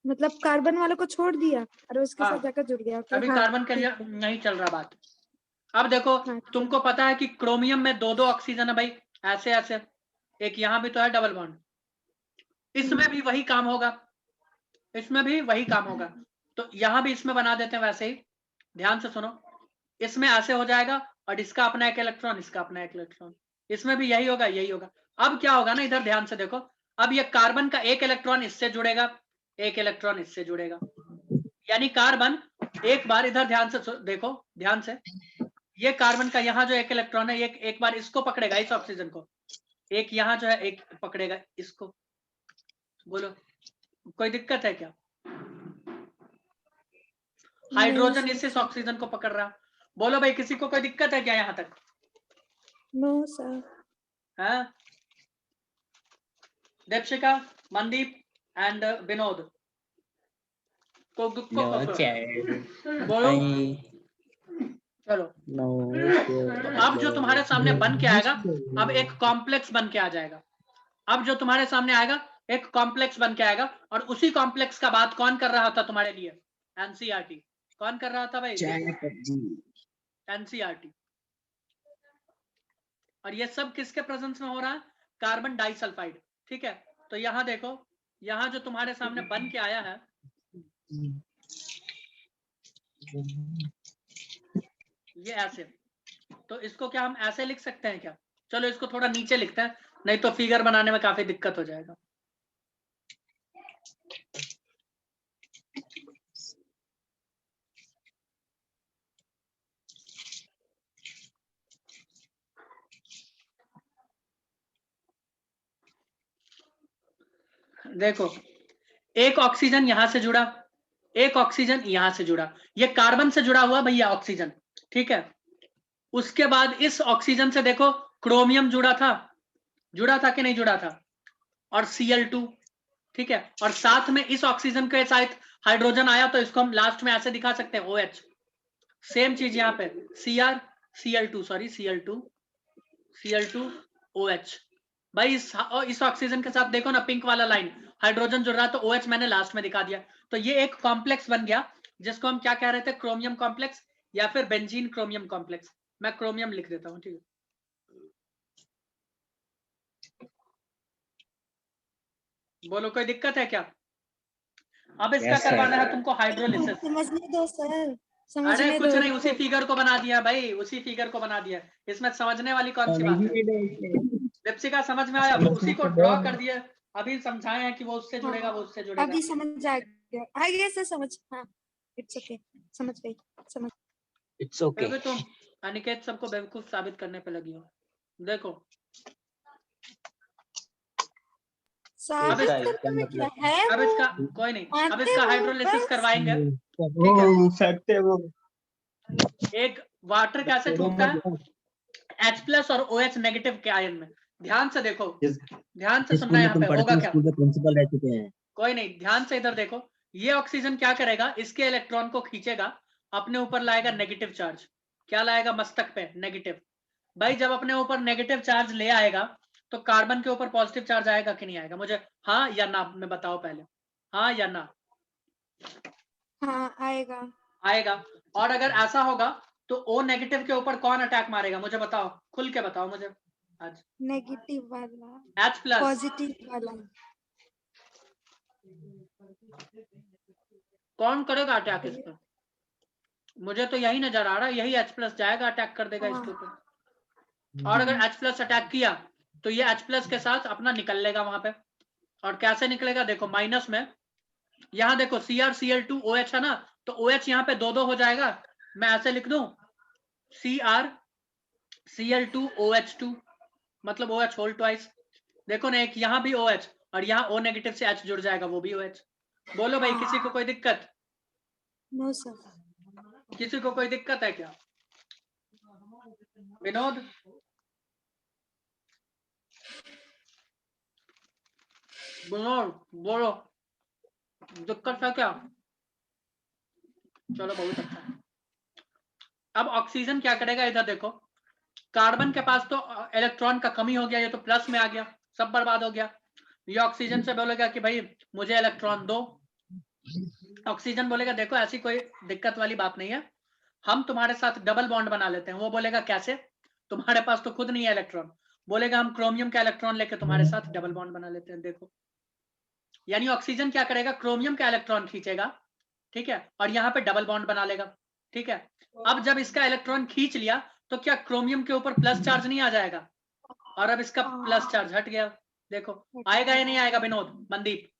Speaker 3: मतलब कार्बन वाले को छोड़ दिया और उसके
Speaker 2: हाँ,
Speaker 3: साथ जाकर जुड़ गया। ओके,
Speaker 2: अभी
Speaker 3: हाँ,
Speaker 2: कार्बन के लिए
Speaker 3: ठीक है।
Speaker 2: नहीं चल रहा बात। अब देखो,
Speaker 3: हाँ,
Speaker 2: तुमको पता है कि क्रोमियम में दो दो ऑक्सीजन है भाई, ऐसे ऐसे, एक यहाँ भी तो है डबल बॉन्ड, इसमें भी वही काम होगा, इसमें भी वही काम होगा। तो यहाँ भी इसमें बना देते हैं वैसे ही, ध्यान से सुनो, इसमें ऐसे हो जाएगा और इसका अपना एक इलेक्ट्रॉन, इसका अपना एक इलेक्ट्रॉन, इसमें भी यही होगा यही होगा। अब क्या होगा ना, इधर ध्यान से देखो, अब ये कार्बन का एक इलेक्ट्रॉन इससे जुड़ेगा, एक इलेक्ट्रॉन इससे जुड़ेगा, यानी कार्बन एक बार इधर ध्यान से देखो, ध्यान से, ये कार्बन का यहाँ जो एक इलेक्ट्रॉन है, एक बार इसको पकड़ेगा, इस ऑक्सीजन को, एक यहाँ जो है एक पकड़ेगा इसको। बोलो कोई दिक्कत है क्या? हाइड्रोजन इस ऑक्सीजन को पकड़ रहा। बोलो भाई किसी को कोई दिक्कत है क्या यहाँ तक?
Speaker 3: No sir.
Speaker 2: है दीपशिका, मनदीप एंड विनोद को बोलो। चलो, तो अब जो तुम्हारे सामने बन के आएगा, अब एक कॉम्प्लेक्स बन के आ जाएगा। अब जो तुम्हारे सामने आएगा एक कॉम्प्लेक्स बन के आएगा, और उसी कॉम्प्लेक्स का बात कौन कर रहा था तुम्हारे लिए? एनसीईआरटी। कौन कर रहा था भाई? एनसीईआरटी। और ये सब किसके प्रेजेंस में हो रहा है? कार्बन डाइसल्फाइड, ठीक है। तो यहाँ देखो, यहाँ जो तुम्हारे सामने बन के आया है, ये ऐसे, तो इसको क्या हम ऐसे लिख सकते हैं क्या? चलो इसको थोड़ा नीचे लिखते हैं, नहीं तो फिगर बनाने में काफी दिक्कत हो जाएगा। देखो, एक ऑक्सीजन यहां से जुड़ा, एक ऑक्सीजन यहां से जुड़ा, ये कार्बन से जुड़ा हुआ भैया ऑक्सीजन, ठीक है। उसके बाद इस ऑक्सीजन से देखो क्रोमियम जुड़ा था कि नहीं जुड़ा था, और Cl2, ठीक है। और साथ में इस ऑक्सीजन के साथ हाइड्रोजन आया, तो इसको हम लास्ट में ऐसे दिखा सकते हैं OH। सेम चीज यहाँ पे Cl2 OH। भाई इस ऑक्सीजन के साथ देखो ना, पिंक वाला लाइन, हाइड्रोजन जुड़ रहा, तो OH मैंने लास्ट में दिखा दिया। तो ये एक कॉम्प्लेक्स बन गया, जिसको हम क्या कह रहे थे? क्रोमियम कॉम्प्लेक्स, या फिर बेंजीन क्रोमियम कॉम्प्लेक्स। मैं क्रोमियम लिख देता हूँ, ठीक है। बोलो कोई दिक्कत है क्या? अब इसका करवाना है तुमको हाइड्रोलिसिस।
Speaker 3: समझने दो सर,
Speaker 2: अरे
Speaker 3: समझने
Speaker 2: कुछ
Speaker 3: दो।
Speaker 2: नहीं, उसी फिगर को बना दिया भाई, उसी फिगर को बना दिया, इसमें समझने वाली कौन सी बात है? दीपशिका समझ में आया? उसी को ड्रॉ कर दिया, अभी समझाए हैं कि वो उससे जुड़ेगा, वो उससे जुड़ेगा।
Speaker 3: अभी समझ आ गया सर, समझ। हाँ, इट्स ओके, समझ गई, समझ।
Speaker 4: It's okay.
Speaker 2: अभी तुम अनिकेत सबको बेवकूफ साबित करने पे लगी हो। देखो
Speaker 3: साबित करने में क्या है?
Speaker 2: अब इसका कोई नहीं, अब
Speaker 3: मानते
Speaker 2: इसका
Speaker 3: हो
Speaker 2: हाइड्रोलिसिस
Speaker 3: बस।
Speaker 2: करवाएंगे,
Speaker 1: फैक्ट है वो।
Speaker 2: एक वाटर कैसे छूटता है H+ और OH नेगेटिव के आयन में। ध्यान से देखो, ध्यान से सुनना, यहाँ पे होगा क्या?
Speaker 4: प्रिंसिपल रह चुके हैं।
Speaker 2: कोई नहीं, ध्यान से इधर देखो, ये ऑक्सीजन क्या करेगा? इसके इलेक्ट्रॉन को खींचेगा, अपने ऊपर लाएगा नेगेटिव चार्ज। क्या लाएगा? मस्तक पे नेगेटिव। भाई जब अपने ऊपर नेगेटिव चार्ज ले आएगा, तो कार्बन के ऊपर पॉजिटिव चार्ज आएगा कि नहीं आएगा? मुझे हाँ या ना में बताओ पहले, हाँ या ना?
Speaker 3: हाँ, आएगा।
Speaker 2: आएगा। और अगर ऐसा होगा तो O नेगेटिव के ऊपर कौन अटैक मारेगा? मुझे बताओ, खुल के बताओ मुझे आज।
Speaker 3: नेगेटिव वाला,
Speaker 2: H+।
Speaker 3: पॉजिटिव वाला।
Speaker 2: कौन करेगा अटैक इस पर? मुझे तो यही नजर आ रहा है, यही H+ जाएगा, अटैक कर देगा इसके ऊपर। और अगर H+ अटैक किया, तो ये H+ के साथ अपना निकल लेगा वहां पे। और कैसे निकलेगा? देखो, माइनस में यहाँ देखो CrCl2OH है ना, तो OH यहाँ पे 2 हो जाएगा। मैं ऐसे लिख दूं CrCl2OH2, मतलब OH होल ट्वाइस। देखो ना, एक यहाँ भी OH और यहाँ O नेगेटिव से H जुड़ जाएगा, वो भी OH। बोलो भाई, किसी को कोई दिक्कत?
Speaker 3: No sir.
Speaker 2: किसी को कोई दिक्कत है क्या? विनोद? विनोद बोलो, दिक्कत है क्या? चलो बहुत अच्छा है। अब ऑक्सीजन क्या करेगा, इधर देखो, कार्बन के पास तो इलेक्ट्रॉन का कमी हो गया, ये तो प्लस में आ गया, सब बर्बाद हो गया। ये ऑक्सीजन से बोलेगा कि भाई मुझे इलेक्ट्रॉन दो। ऑक्सीजन बोलेगा देखो ऐसी कोई दिक्कत वाली बात नहीं है, हम तुम्हारे साथ डबल बॉन्ड बना लेते हैं। वो बोलेगा कैसे, तुम्हारे पास तो खुद नहीं है इलेक्ट्रॉन। बोलेगा हम क्रोमियम का इलेक्ट्रॉन लेके तुम्हारे साथ डबल बॉन्ड बना लेते हैं। देखो, यानी ऑक्सीजन क्या करेगा, क्रोमियम का इलेक्ट्रॉन खींचेगा, ठीक है, और यहाँ पे डबल बॉन्ड बना लेगा, ठीक है। अब जब इसका इलेक्ट्रॉन खींच लिया तो क्या क्रोमियम के ऊपर प्लस चार्ज नहीं आ जाएगा, और अब इसका प्लस चार्ज हट गया। देखो आएगा या नहीं आएगा विनोद, मनदीप?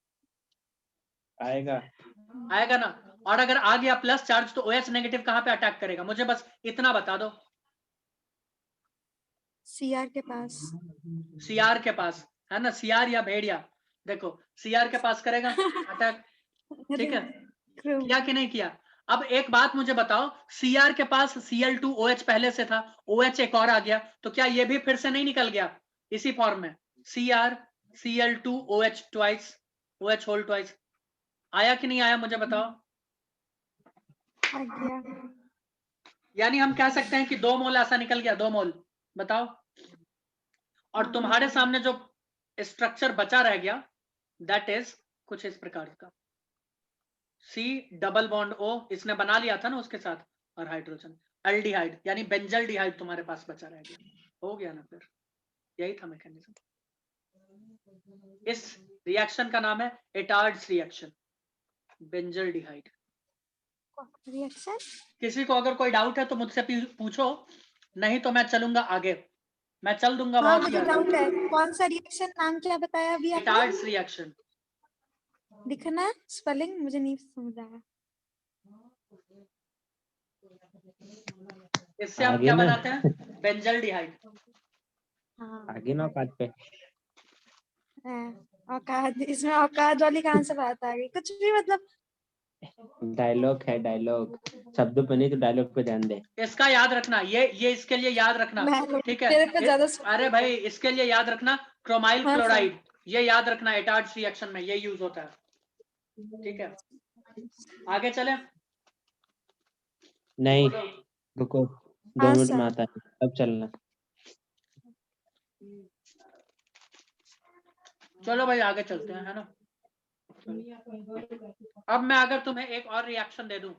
Speaker 1: आएगा।
Speaker 2: आएगा ना। और अगर आ गया प्लस चार्ज तो OH नेगेटिव कहाँ पे अटैक करेगा, मुझे बस इतना बता दो।
Speaker 3: CR के पास।
Speaker 2: CR के पास है ना, CR या भेड़िया, देखो CR के पास करेगा अटैक, ठीक है। किया कि नहीं किया? अब एक बात मुझे बताओ, Cr के पास Cl2OH पहले से था, OH एक और आ गया, तो क्या ये भी फिर से नहीं निकल गया इसी फॉर्म में? Cr Cl2OH twice, OH whole twice. आया कि नहीं आया मुझे बताओ?
Speaker 3: आ गया।
Speaker 2: यानी हम कह सकते हैं कि 2 मोल ऐसा निकल गया, 2 मोल। बताओ। और तुम्हारे सामने जो स्ट्रक्चर बचा रह गया, दैट इज कुछ इस प्रकार का, C डबल बॉन्ड O, इसने बना लिया था ना उसके साथ, और हाइड्रोजन एल्डिहाइड, यानी बेंजल डिहाइड तुम्हारे पास बचा रह गया। हो गया ना फिर, यही था मैकेनिज्म। इस रिएक्शन का नाम है एटार्ड्स रिएक्शन, बेंजल डिहाइड।
Speaker 3: रिएक्शन।
Speaker 2: किसी को अगर कोई डाउट है तो मुझसे पूछो, नहीं तो मैं चलूंगा आगे, मैं चल दूंगा
Speaker 3: हाँ
Speaker 2: बहुत
Speaker 3: मुझे
Speaker 2: आगे।
Speaker 3: डाउट है, कौन सा रिएक्शन, नाम क्या बताया अभी आपने?
Speaker 2: एटार्ड्स रिएक्शन।
Speaker 3: दिखना स्पेलिंग मुझे नहीं समझ आया।
Speaker 2: इससे हम
Speaker 1: आगे
Speaker 2: क्या
Speaker 1: ना।
Speaker 2: बनाते हैं, बेंजल डिहाइड।
Speaker 3: हाँ
Speaker 1: आगे ना औकात पे।
Speaker 3: औकात, इसमें औकात वाली कहाँ से बात आ गई, कुछ भी मतलब।
Speaker 1: डायलॉग है, डायलॉग शब्दों पे नहीं तो डायलॉग पे ध्यान दे।
Speaker 2: इसका याद रखना, ये इसके लिए याद रखना, ठीक है।
Speaker 3: मेरे पे ज्यादा
Speaker 2: अरे भाई इसके लिए याद रखना, क्रोमाइल
Speaker 3: हाँ,
Speaker 2: क्लोराइड, ये याद रखना, एटार्ड्स रिएक्शन में ये यूज होता है, ठीक है। आगे चले?
Speaker 1: नहीं रुको, 2
Speaker 3: हाँ
Speaker 1: मिनट
Speaker 3: सर।
Speaker 1: में आता है, तब चलना।
Speaker 2: चलो भाई आगे चलते हैं, है ना। अब मैं अगर तुम्हें एक और रिएक्शन दे दूं,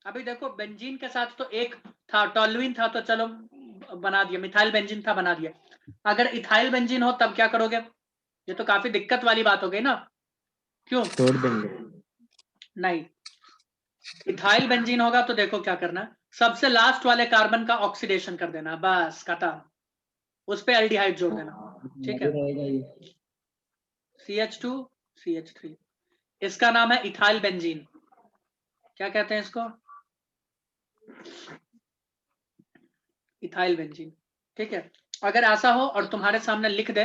Speaker 2: अभी देखो बेंजीन के साथ तो एक था, टोल्यूइन था, तो चलो बना दिया, मिथाइल बेंजीन था बना दिया। अगर इथाइल बेंजीन हो तब क्या करोगे? ये तो काफी दिक्कत वाली बात हो गई ना, क्यों?
Speaker 1: छोड़ देंगे।
Speaker 2: नहीं, इथाइल बेंजीन होगा तो देखो क्या करना, सबसे लास्ट वाले कार्बन का ऑक्सीडेशन कर देना, बस खत्म, उस पे एल्डिहाइड जोड़ देना, ठीक है। CH2 CH3, इसका नाम है इथाइल बेंजीन। क्या कहते हैं इसको? इथाइल बेंजीन, ठीक है। अगर ऐसा हो और तुम्हारे सामने लिख दे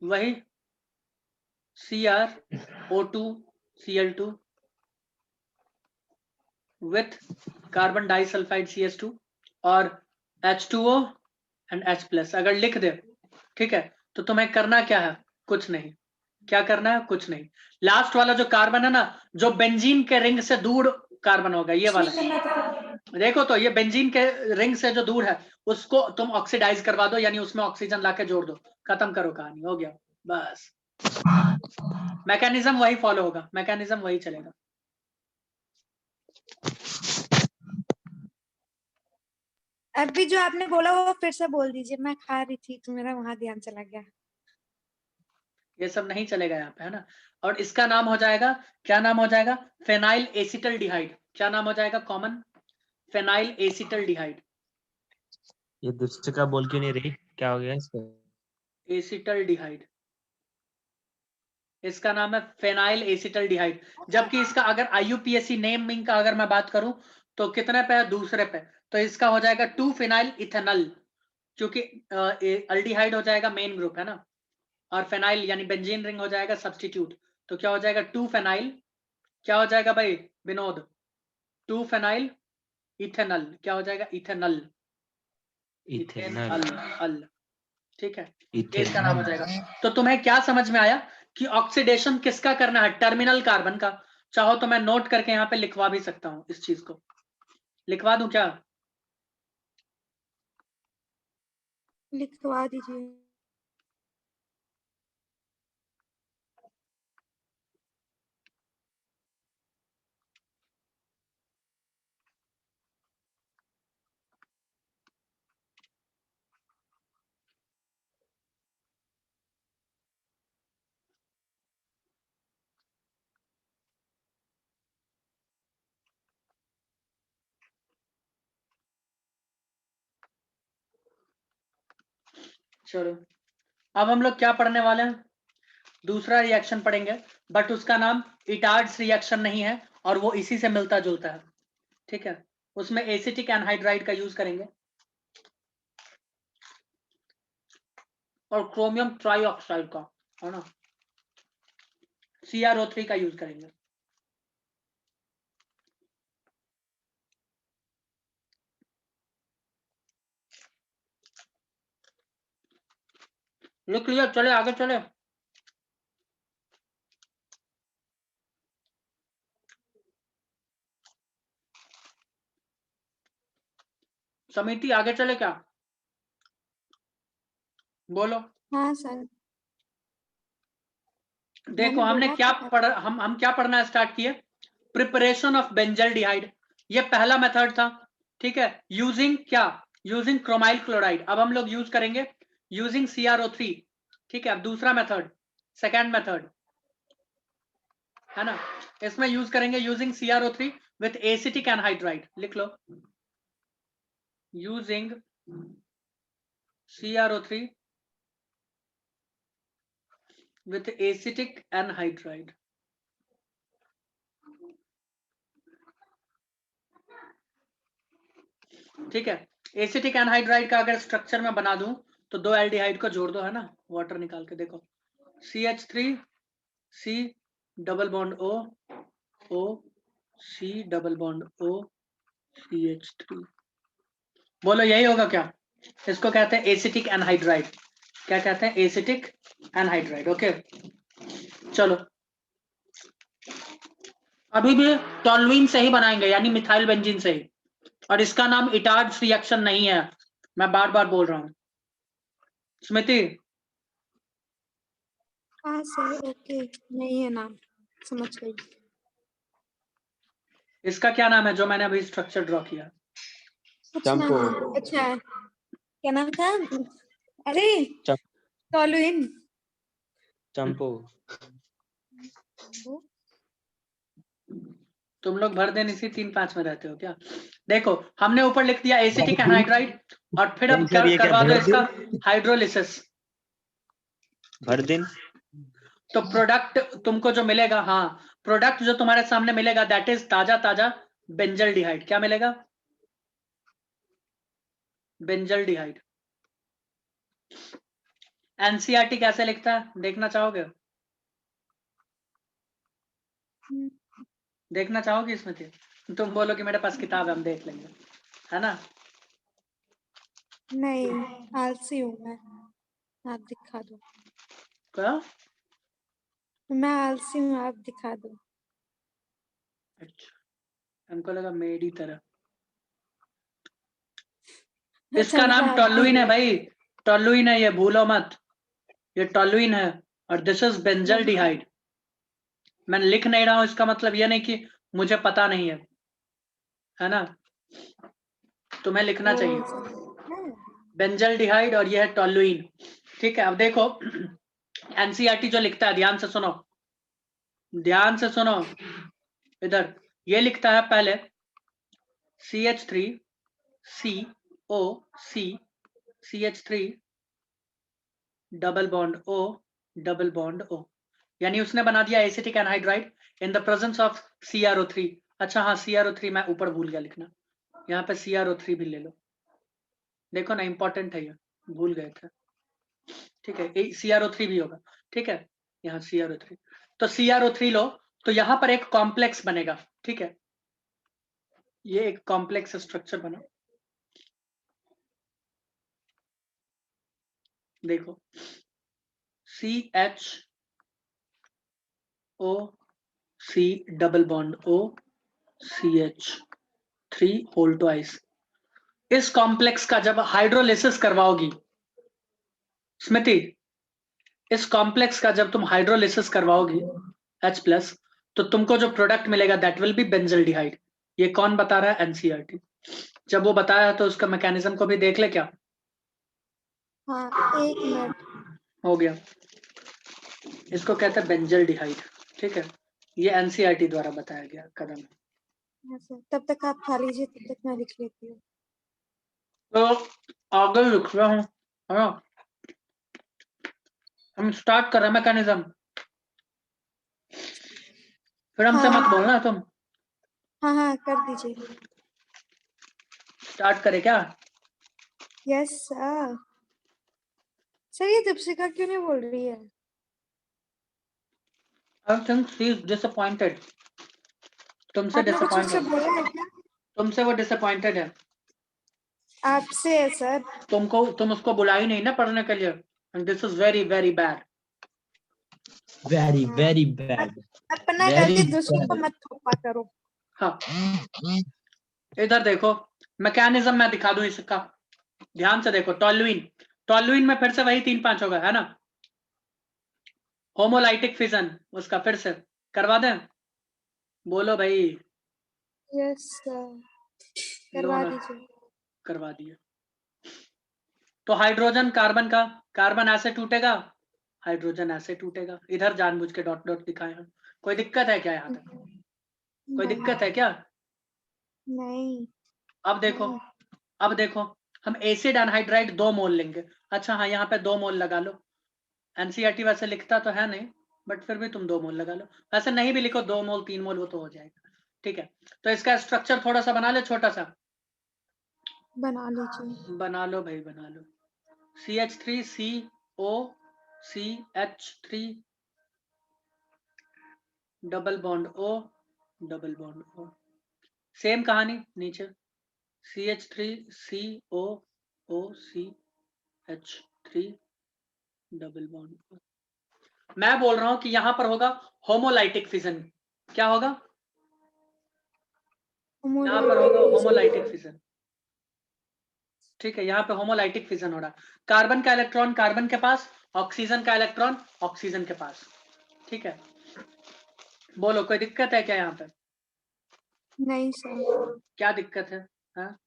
Speaker 2: वही CrO2Cl2 with carbon disulphide CH2 और H2O एंड H+, अगर लिख दे, ठीक है, तो तुम्हें करना क्या है, कुछ नहीं। क्या करना है, कुछ नहीं। लास्ट वाला जो कार्बन है ना, जो बेंजीन के रिंग से दूर कार्बन होगा, ये वाला, देखो तो ये बेंजीन के रिंग से जो दूर है उसको तुम ऑक्सीडाइज करवा दो, यानी उसमें ऑक्सीजन लाके जोड़ दो, खत्म करो कहानी, हो गया बस। मैकेनिज्म वही फॉलो होगा, मैकेनिज्म वही चलेगा।
Speaker 3: अभी जो आपने बोला वो फिर से बोल दीजिए, मैं खा रही थी तो मेरा वहां ध्यान चला गया।
Speaker 2: ये सब नहीं चलेगा यहाँ पे, है ना। और इसका नाम हो जाएगा, क्या नाम हो जाएगा, फेनाइल एसिटल डिहाइड। क्या नाम हो जाएगा कॉमन, फेनाइल एसिटल डिहाइड।
Speaker 1: ये दूसरे का बोल क्यों नहीं रही, क्या हो गया इसको?
Speaker 2: एसिटल डिहाइड, इसका नाम है फेनाइल एसिटल्डिहाइड। जबकि इसका अगर IUPAC नेमिंग का अगर मैं बात करूं तो कितने पे है, दूसरे पे, तो इसका हो जाएगा 2 फेनाइल इथेनॉल, क्योंकि अल्डिहाइड हो जाएगा मेन ग्रुप है ना, और फेनाइल यानी बेंजीन रिंग हो जाएगा सब्स्टिट्यूट, तो क्या हो जाएगा 2 फेनाइल, क्या हो जाएगा भाई विनोद, 2 फेनाइल इथेनॉल, क्या हो जाएगा इथेनॉल, इथेनॉल, ठीक है, ये इसका नाम हो जाएगा। तो तुम्हें क्या समझ में आया कि ऑक्सीडेशन किसका करना है, टर्मिनल कार्बन का। चाहो तो मैं नोट करके यहाँ पे लिखवा भी सकता हूँ, इस चीज को लिखवा दूं क्या?
Speaker 3: लिखवा दीजिए।
Speaker 2: चलो अब हम लोग क्या पढ़ने वाले हैं, दूसरा रिएक्शन पढ़ेंगे, बट उसका नाम इटार्ड्स रिएक्शन नहीं है और वो इसी से मिलता जुलता है, ठीक है। उसमें एसिटिक एनहाइड्राइड का यूज करेंगे और क्रोमियम ट्राईऑक्साइड का, है ना, CrO3 का यूज करेंगे। लिख लिया, चले आगे चले। समिति आगे चले क्या, बोलो।
Speaker 3: हाँ सर।
Speaker 2: देखो
Speaker 3: मैंने
Speaker 2: हमने
Speaker 3: बोला
Speaker 2: क्या
Speaker 3: था।
Speaker 2: पढ़ हम क्या पढ़ना स्टार्ट किए, प्रिपरेशन ऑफ बेंजल्डिहाइड, ये पहला मेथड था, ठीक है, यूजिंग क्या, यूजिंग क्रोमाइल क्लोराइड। अब हम लोग यूज करेंगे यूजिंग CrO3, ठीक है। अब दूसरा मेथड, सेकेंड मेथड है ना, इसमें यूज करेंगे using CrO3 with acetic anhydride, लिख लो, using CrO3 with acidic anhydride, ठीक है। एसिटिक एनहाइड्राइड का अगर स्ट्रक्चर में बना दूं तो 2 एल्डिहाइड को जोड़ दो, है ना, वाटर निकाल के देखो, CH3 C double bond O O C double bond O CH3, बोलो यही होगा क्या, इसको कहते हैं एसिटिक एनहाइड्राइड, क्या कहते हैं, एसिटिक एनहाइड्राइड, ओके। चलो अभी भी टॉलुइन से ही बनाएंगे, यानी मिथाइल बेंजीन से ही, और इसका नाम इटार्ड्स रिएक्शन नहीं है, मैं बार बार बोल रहा हूं। स्मृति
Speaker 3: हाँ सर, ओके, नहीं है नाम, समझ गई।
Speaker 2: इसका क्या नाम है जो मैंने अभी स्ट्रक्चर ड्रॉ किया,
Speaker 3: कुछ नाम, अच्छा क्या नाम था, अरे टॉलुइन।
Speaker 4: चंपो।
Speaker 2: तुम लोग भर दिन इसी 3-5 में रहते हो क्या। देखो हमने ऊपर लिख दिया एसिटिक एनहाइड्राइड, और फिर अब
Speaker 1: सर, ये क्या
Speaker 2: करवा दो
Speaker 1: भर
Speaker 2: इसका
Speaker 1: दिन?
Speaker 2: हाइड्रोलिसिस।
Speaker 4: भर दिन।
Speaker 2: तो प्रोडक्ट तुमको जो मिलेगा, हाँ, प्रोडक्ट जो तुम्हारे सामने मिलेगा दैट इज ताजा ताजा बेंजल्डिहाइड, क्या मिलेगा, बेंजल्डिहाइड। एनसीईआरटी कैसे लिखता है देखना चाहोगे, देखना चाहोगे इसमें थे? तुम बोलो कि मेरे पास किताब है, हम देख लेंगे, है ना।
Speaker 3: नहीं, आलसी हूँ मैं, आप दिखा दो।
Speaker 2: क्या,
Speaker 3: मैं आलसी हूँ, आप दिखा दो।
Speaker 2: अच्छा, हमको लगा मेरी तरह।
Speaker 3: अच्छा,
Speaker 2: इसका नाम
Speaker 3: मतलब आप
Speaker 2: टॉलुइन है
Speaker 3: भी
Speaker 2: भाई, टॉलुइन है, ये भूलो मत, ये टॉलुइन है, और दिस इज बेंजल्डिहाइड। मैं लिख नहीं रहा हूं, इसका मतलब ये नहीं कि मुझे पता नहीं है ना, तुम्हें लिखना चाहिए,
Speaker 3: है।
Speaker 2: बेंजल्डिहाइड और ये है टॉलुइन, ठीक है। अब देखो एनसीईआरटी जो लिखता है, ध्यान से सुनो, ध्यान से सुनो, इधर ये लिखता है पहले CH3 CO C CH3 double bond O double bond O, यानी उसने बना दिया acetic anhydride in the presence of CrO3। अच्छा हाँ, CrO3 मैं ऊपर भूल गया लिखना, यहाँ पे CrO3 भी ले लो, देखो ना इंपॉर्टेंट है ये, भूल गए थे। ठीक है, CrO3 भी होगा। ठीक है, यहाँ CrO3, तो CrO3 लो, तो यहाँ पर एक कॉम्प्लेक्स बनेगा। ठीक है, ये एक कॉम्प्लेक्स स्ट्रक्चर बना, देखो CHOC double bond O CH3 whole twice. इस कॉम्प्लेक्स का जब हाइड्रोलिसिस करवाओगी स्मृति, इस कॉम्प्लेक्स का जब तुम हाइड्रोलिसिस करवाओगी H+, तो तुमको जो प्रोडक्ट मिलेगा दैट विल बी बेंजल्डिहाइड। ये कौन बता रहा है? NCERT। जब वो बताया तो उसका मैकेनिज्म को भी देख ले क्या।
Speaker 3: हाँ, 1 मिनट।
Speaker 2: हो गया, इसको कहते हैं बेंजल्डिहाइड। ठीक है, ये NCERT द्वारा बताया गया कदम।
Speaker 3: हाँ सर, तब तक आप खा लीजिए, तब तक मैं लिख लेती हूँ।
Speaker 2: तो आगे लिख रहा हूँ, है ना। हम स्टार्ट कर रहे हैं मैकेनिज्म, फिर हमसे
Speaker 3: हाँ।
Speaker 2: मत बोलना तुम।
Speaker 3: हाँ हाँ, कर दीजिए।
Speaker 2: स्टार्ट करे क्या?
Speaker 3: Yes sir. सर ये दीपशिका क्यों नहीं बोल रही है?
Speaker 2: I think she is disappointed। तुमसे
Speaker 3: आपने कुछ उससे
Speaker 2: डिसअपॉइंटेड,
Speaker 3: बोला है क्या?
Speaker 2: तुमसे वो डिसअपॉइंटेड है।
Speaker 3: आपसे है सर।
Speaker 2: तुम उसको बुलाई नहीं ना पढ़ने के लिए, and this is very very bad.
Speaker 1: Very very bad.
Speaker 3: अपना
Speaker 1: Very
Speaker 3: गलती दूसरों को
Speaker 1: bad।
Speaker 3: मत थोपा करो।
Speaker 2: हाँ, इधर देखो, मैकेनिज्म मैं दिखा दूं इसका, ध्यान से देखो। टोल्यूइन, टोल्यूइन में फिर से वही 3-5 होगा, है ना। होमोलाइटिक फिजन उसका फिर से करवा दें, बोलो भाई।
Speaker 3: यस सर,
Speaker 2: लो
Speaker 3: करवा
Speaker 2: ना,
Speaker 3: दीजिए।
Speaker 2: करवा दिया। तो हाइड्रोजन कार्बन का, कार्बन ऐसे टूटेगा, हाइड्रोजन ऐसे टूटेगा। इधर जानबूझ के डॉट डॉट दिखाए हैं। कोई दिक्कत है क्या यहाँ तक? कोई
Speaker 3: नहीं।
Speaker 2: दिक्कत है क्या?
Speaker 3: नहीं।
Speaker 2: अब देखो, अब देखो, हम एसिड एनहाइड्राइड 2 मोल लेंगे। अच्छा हाँ, यहाँ पे 2 मोल लगा लो। NCERT वैसे लिखता तो है नहीं, बट फिर भी तुम 2 मोल लगा लो। वैसे नहीं भी लिखो, 2 मोल 3 मोल वो तो हो जाएगा। ठीक है, तो इसका स्ट्रक्चर थोड़ा सा बना ले, छोटा सा
Speaker 3: बना लीजिए।
Speaker 2: बना लो भाई, बना लो। CH3CO CH3 double bond O double bond O। Same कहानी नीचे, CH3CO CH3 double bond O। मैं बोल रहा हूं कि यहां पर होगा होमोलाइटिक फिजन। क्या होगा? यहां पर होगा होमोलाइटिक फिजन। ठीक है, यहाँ पे होमोलाइटिक फिजन हो रहा, कार्बन का इलेक्ट्रॉन कार्बन के पास, ऑक्सीजन का इलेक्ट्रॉन ऑक्सीजन के पास। ठीक है, बोलो कोई दिक्कत है क्या यहाँ पे?
Speaker 3: नहीं सर।
Speaker 2: क्या दिक्कत है? हाँ?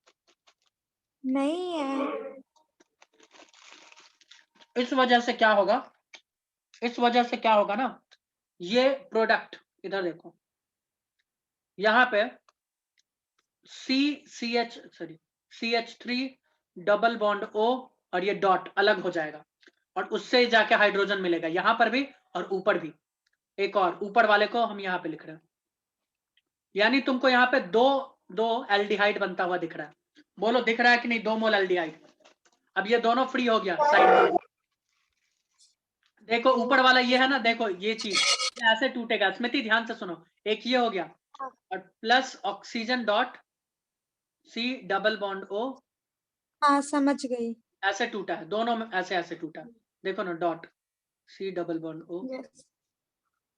Speaker 3: नहीं है।
Speaker 2: इस वजह से क्या होगा, इस वजह से क्या होगा ना, ये प्रोडक्ट इधर देखो, यहाँ पे CH3 डबल बॉन्ड O और ये डॉट अलग हो जाएगा, और उससे जाके हाइड्रोजन मिलेगा यहां पर भी और ऊपर भी। एक और ऊपर वाले को हम यहाँ पे लिख रहे हैं, यानी तुमको यहाँ पे दो एल्डिहाइड बनता हुआ दिख रहा है। बोलो दिख रहा है कि नहीं? 2 मोल एल्डिहाइड। अब ये दोनों फ्री हो गया साइड में। देखो ऊपर वाला ये है ना, देखो ये चीज ऐसे टूटेगा। स्मृति ध्यान से सुनो, एक ये हो गया और plus oxygen dot C double bond O
Speaker 3: हाँ समझ गई।
Speaker 2: ऐसे टूटा है, दोनों में ऐसे ऐसे टूटा। देखो ना, dot C double bond O।
Speaker 3: Yes.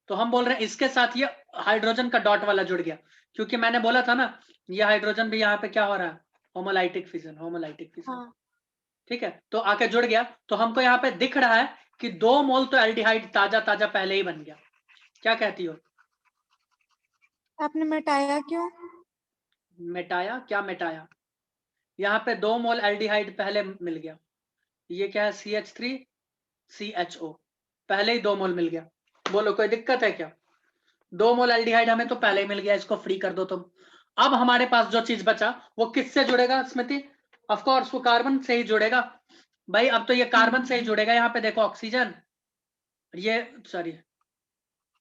Speaker 2: तो हम बोल रहे हैं इसके साथ ये हाइड्रोजन का डॉट वाला जुड़ गया, क्योंकि मैंने बोला था ना ये हाइड्रोजन भी यहाँ पे क्या हो रहा है, होमोलाइटिक फिजन, होमोलाइटिक फिजन।
Speaker 3: हाँ।
Speaker 2: ठीक है, तो आके जुड़ गया, तो हमको यहाँ पे दिख रहा है कि 2 मोल तो एल्डिहाइड ताजा ताजा पहले ही बन गया। क्या कहती हो?
Speaker 3: आपने मिटाया क्यों?
Speaker 2: मिटाया? क्या मिटाया? यहाँ पे 2 मोल एल्डिहाइड पहले मिल गया। ये क्या है? CH3 CHO, पहले ही 2 मोल मिल गया। बोलो कोई दिक्कत है क्या? 2 मोल एल्डिहाइड हमें तो पहले ही मिल गया, इसको फ्री कर दो तुम। अब हमारे पास जो चीज बचा वो किससे जुड़ेगा स्मृति? ऑफ कोर्स वो कार्बन से ही जुड़ेगा भाई। अब तो ये कार्बन से ही जुड़ेगा। यहाँ पे देखो ऑक्सीजन, ये सॉरी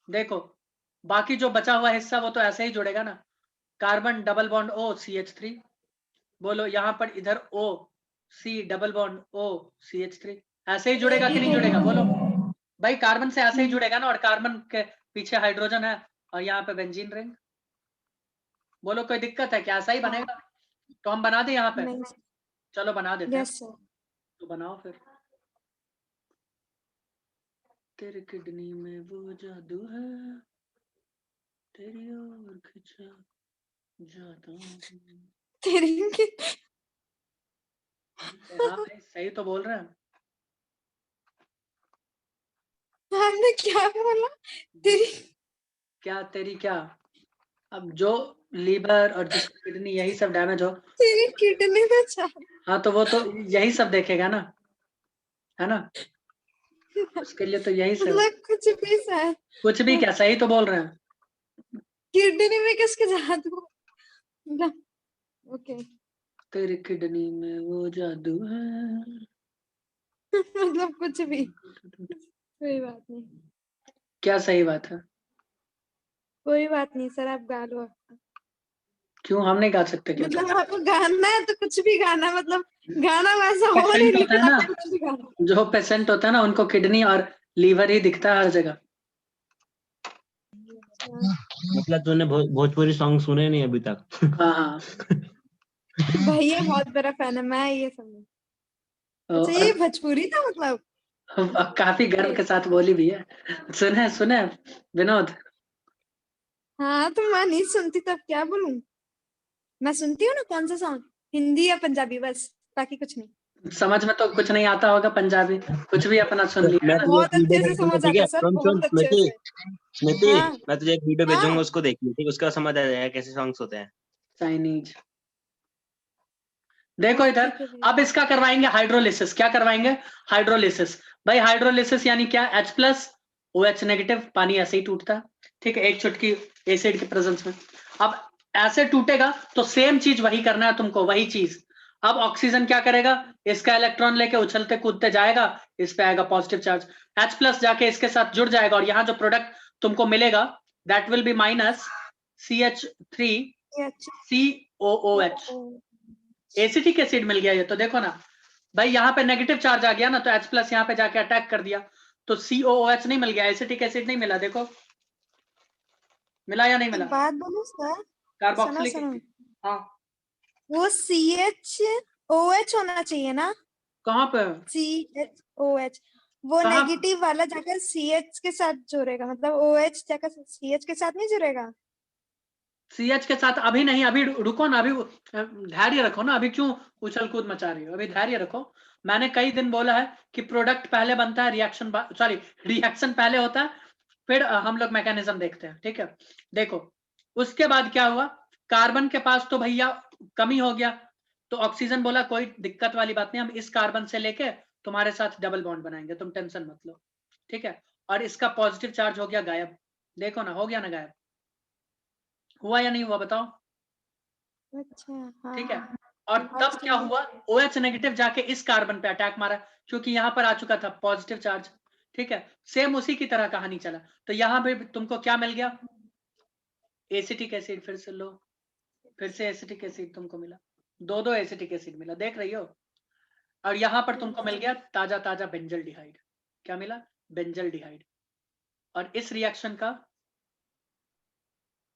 Speaker 2: देखो बाकी जो बचा हुआ हिस्सा वो तो ऐसे ही जुड़ेगा ना, carbon double bond O CH3, बोलो यहाँ पर इधर O C double bond O CH3, ऐसे ही जुड़ेगा कि नहीं जुड़ेगा बोलो भाई, कार्बन से ऐसे ही जुड़ेगा ना, और कार्बन के पीछे हाइड्रोजन है और यहाँ पे बेंजीन रिंग, बोलो कोई दिक्कत है क्या? ऐसा ही बनेगा? तो हम बना दें यहाँ पे,
Speaker 3: नहीं
Speaker 2: चलो बना देते हैं,
Speaker 3: यस सर
Speaker 2: तो बनाओ फिर। तेरी किडनी में वो जादू है, तेरी ओर खिंचा जाता हूं।
Speaker 3: तेरी
Speaker 2: हाँ भाई सही तो बोल रहे हैं।
Speaker 3: आपने क्या बोला? तेरी
Speaker 2: क्या तेरी क्या? अब जो लीवर और जिसकी किडनी यही सब डैमेज हो,
Speaker 3: तेरी किडनी में चार
Speaker 2: हाँ तो वो तो यही सब देखेगा ना, है ना, उसके लिए तो यही सब।
Speaker 3: मतलब कुछ भी सर,
Speaker 2: कुछ भी क्या, सही तो बोल रहे हैं।
Speaker 3: किडनी में किसके जादू? ओके
Speaker 2: तेरी किडनी में वो जादू है।
Speaker 3: मतलब कुछ भी, कोई बात नहीं,
Speaker 2: क्या सही बात है?
Speaker 3: कोई बात नहीं सर, आप गा लो।
Speaker 2: क्यों हम नहीं गा सकते क्या?
Speaker 3: मतलब आपको गाना है तो कुछ भी गाना, मतलब गाना वैसा हो नहीं
Speaker 2: पेशेंट होता
Speaker 3: लेकिन
Speaker 2: है ना,
Speaker 3: आपको कुछ भी गाना।
Speaker 2: जो पेशेंट होता है ना उनको किडनी और लीवर ही दिखता है हर जगह।
Speaker 1: मतलब तूने भोजपुरी सॉन्ग सुने नहीं अभी तक?
Speaker 2: हाँ हाँ।
Speaker 3: भैया बहुत बड़ा फैन है, मैं ये समझ। अच्छा
Speaker 2: और
Speaker 3: ये भोजपुरी था मतलब?
Speaker 2: काफी गर्व के साथ बोली भी है। सुने सुने विनोद।
Speaker 3: हाँ तो मैं नहीं सुनती तब क्या बोलूं, मैं सुनती हूँ ना कौन सा सॉन्ग, हिंदी या पंजाबी बस, बाकी कुछ नहीं।
Speaker 2: समझ में तो कुछ नहीं आता होगा पंजाबी, कुछ भी अपना सुन लिया
Speaker 1: मैं
Speaker 2: ना।
Speaker 1: तुझे एक
Speaker 3: बहुत
Speaker 1: वीडियो
Speaker 3: अच्छे से
Speaker 1: भेजूंगा,
Speaker 3: समझ
Speaker 1: ठीक
Speaker 3: आता
Speaker 1: है?
Speaker 3: है सर,
Speaker 1: सुन सुन
Speaker 3: बहुत अच्छे
Speaker 1: स्मृति,
Speaker 3: से।
Speaker 1: स्मृति,
Speaker 3: हाँ
Speaker 1: मैं तुझे एक वीडियो भेजूंगा,
Speaker 3: हाँ
Speaker 1: उसको देखिए, ठीक? उसका समझ आ जाएगा कैसे सॉन्ग्स होते हैं।
Speaker 2: चाइनीज। देखो
Speaker 3: हाँ
Speaker 2: इधर,
Speaker 3: ठीक है जी।
Speaker 2: अब इसका करवाएंगे हाइड्रोलिसिस। क्या करवाएंगे? हाइड्रोलिसिस। भाई हाइड्रोलिसिस यानी क्या? H+ OH नेगेटिव, पानी ऐसे ही टूटता है, ठीक है, एक चुटकी एसिड के प्रेजेंस में। अब ऐसे टूटेगा तो सेम चीज वही करना है तुमको, वही चीज। अब ऑक्सीजन क्या करेगा? इसका इलेक्ट्रॉन लेके उछलते कूदते जाएगा, इस पे आएगा पॉजिटिव चार्ज, H+ जाके इसके साथ जुड़ जाएगा, और यहाँ जो प्रोडक्ट तुमको मिलेगा that will be minus CH3
Speaker 3: ये अच्छा
Speaker 2: COOH। एसिटिक एसिड मिल गया ये तो, देखो ना भाई, यहाँ पे नेगेटिव चार्ज आ गया ना, तो H+ यहाँ पे जाके अटैक कर दिया, तो COOH नहीं मिल गया, एसिटिक एसिड नहीं मिला, देखो मिला या नहीं मिला?
Speaker 3: एक बात बोलूं सर, सुनो
Speaker 2: कार्बोक्सिलिक
Speaker 3: सुनो,
Speaker 2: एसिड। हाँ
Speaker 3: वो CHOH होना चाहिए ना,
Speaker 2: कहाँ पे?
Speaker 3: CHOH, वो
Speaker 2: कहाँ?
Speaker 3: नेगेटिव वाला जाकर CH के साथ जुड़ेगा, मतलब OH जाकर CH के साथ नहीं जुड़ेगा।
Speaker 2: CH के साथ अभी नहीं, अभी रुको ना, अभी धैर्य रखो ना, अभी क्यों उछल कूद मचा रही हो, अभी धैर्य रखो। मैंने कई दिन बोला है कि प्रोडक्ट पहले बनता है, रिएक्शन पहले होता है, फिर हम लोग मैकेनिज्म देखते हैं, ठीक है। देखो उसके बाद क्या हुआ, कार्बन के पास तो भैया कमी हो गया, तो ऑक्सीजन बोला कोई दिक्कत वाली बात नहीं, हम इस कार्बन से लेके तुम्हारे साथ डबल बॉन्ड बनाएंगे, तुम टेंशन मत लो, ठीक है। और इसका पॉजिटिव चार्ज हो गया गायब, देखो ना, हो गया ना गायब, हुआ या नहीं हुआ बताओ?
Speaker 3: अच्छा हाँ
Speaker 2: ठीक है। और तब क्या हुआ, OH नेगेटिव जाके इस कार्बन पे अटैक मारा, क्योंकि यहां पर आ चुका था पॉजिटिव चार्ज, ठीक है। सेम उसी की तरह कहानी चला, तो यहां पे तुमको क्या मिल गया? एसिटिक एसिड, फिर से लो, फिर से एसिटिक एसिड तुमको मिला, दो एसिटिक एसिड मिला, देख रही हो। और यहां पर तुमको मिल गया ताजा ताजा बेंजल डिहाइड। क्या मिला? बेंजल डिहाइड। और इस रिएक्शन का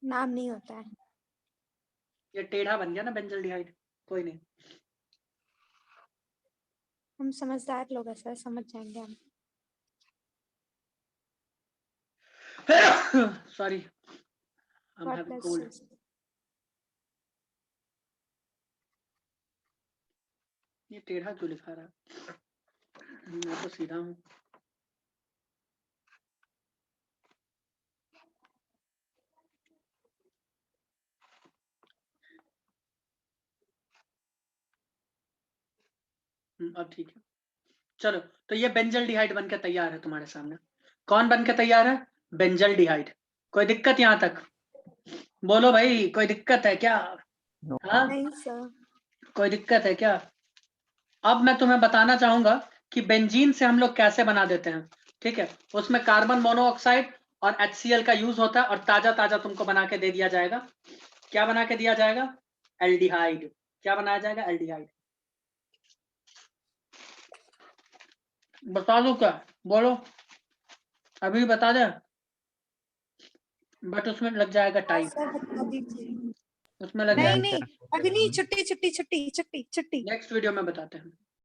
Speaker 3: नाम नहीं होता है।
Speaker 2: ये टेढ़ा बन गया ना बेंजल डिहाइड, कोई नहीं।
Speaker 3: हम समझदार लोग हैं सर, समझ जाएंगे हम।
Speaker 2: Sorry, I'm
Speaker 3: God
Speaker 2: having
Speaker 3: bless
Speaker 2: cold.
Speaker 3: you.
Speaker 2: ये टेढ़ा क्यों लिखा रहा है? मैं तो सीधा हूँ। अब ठीक है, चलो। तो ये बेंजल डिहाइड बनकर तैयार है तुम्हारे सामने। कौन बनकर तैयार है? बेंजल डिहाइड। कोई दिक्कत यहाँ तक? बोलो भाई, कोई दिक्कत है क्या? हाँ,
Speaker 3: नहीं सर।
Speaker 2: कोई दिक्कत है क्या? अब मैं तुम्हें बताना चाहूंगा कि बेंजीन से हम लोग कैसे बना देते हैं, ठीक है। उसमें कार्बन मोनोऑक्साइड और HCl का यूज होता है और ताजा ताजा तुमको बना के दे दिया जाएगा। क्या बना के दिया जाएगा? एल्डिहाइड। क्या बनाया जाएगा? एल्डिहाइड। बता दो क्या? बोलो, अभी बता दे, बट उसमें लग जाएगा टाइम,
Speaker 3: सर बता दीजिए।
Speaker 2: उसमें लग
Speaker 3: नहीं
Speaker 2: जाएगा।
Speaker 3: नहीं अभी नहीं, छुट्टी छुट्टी छुट्टी छुट्टी छुट्टी।
Speaker 2: नेक्स्ट वीडियो में बताते हैं।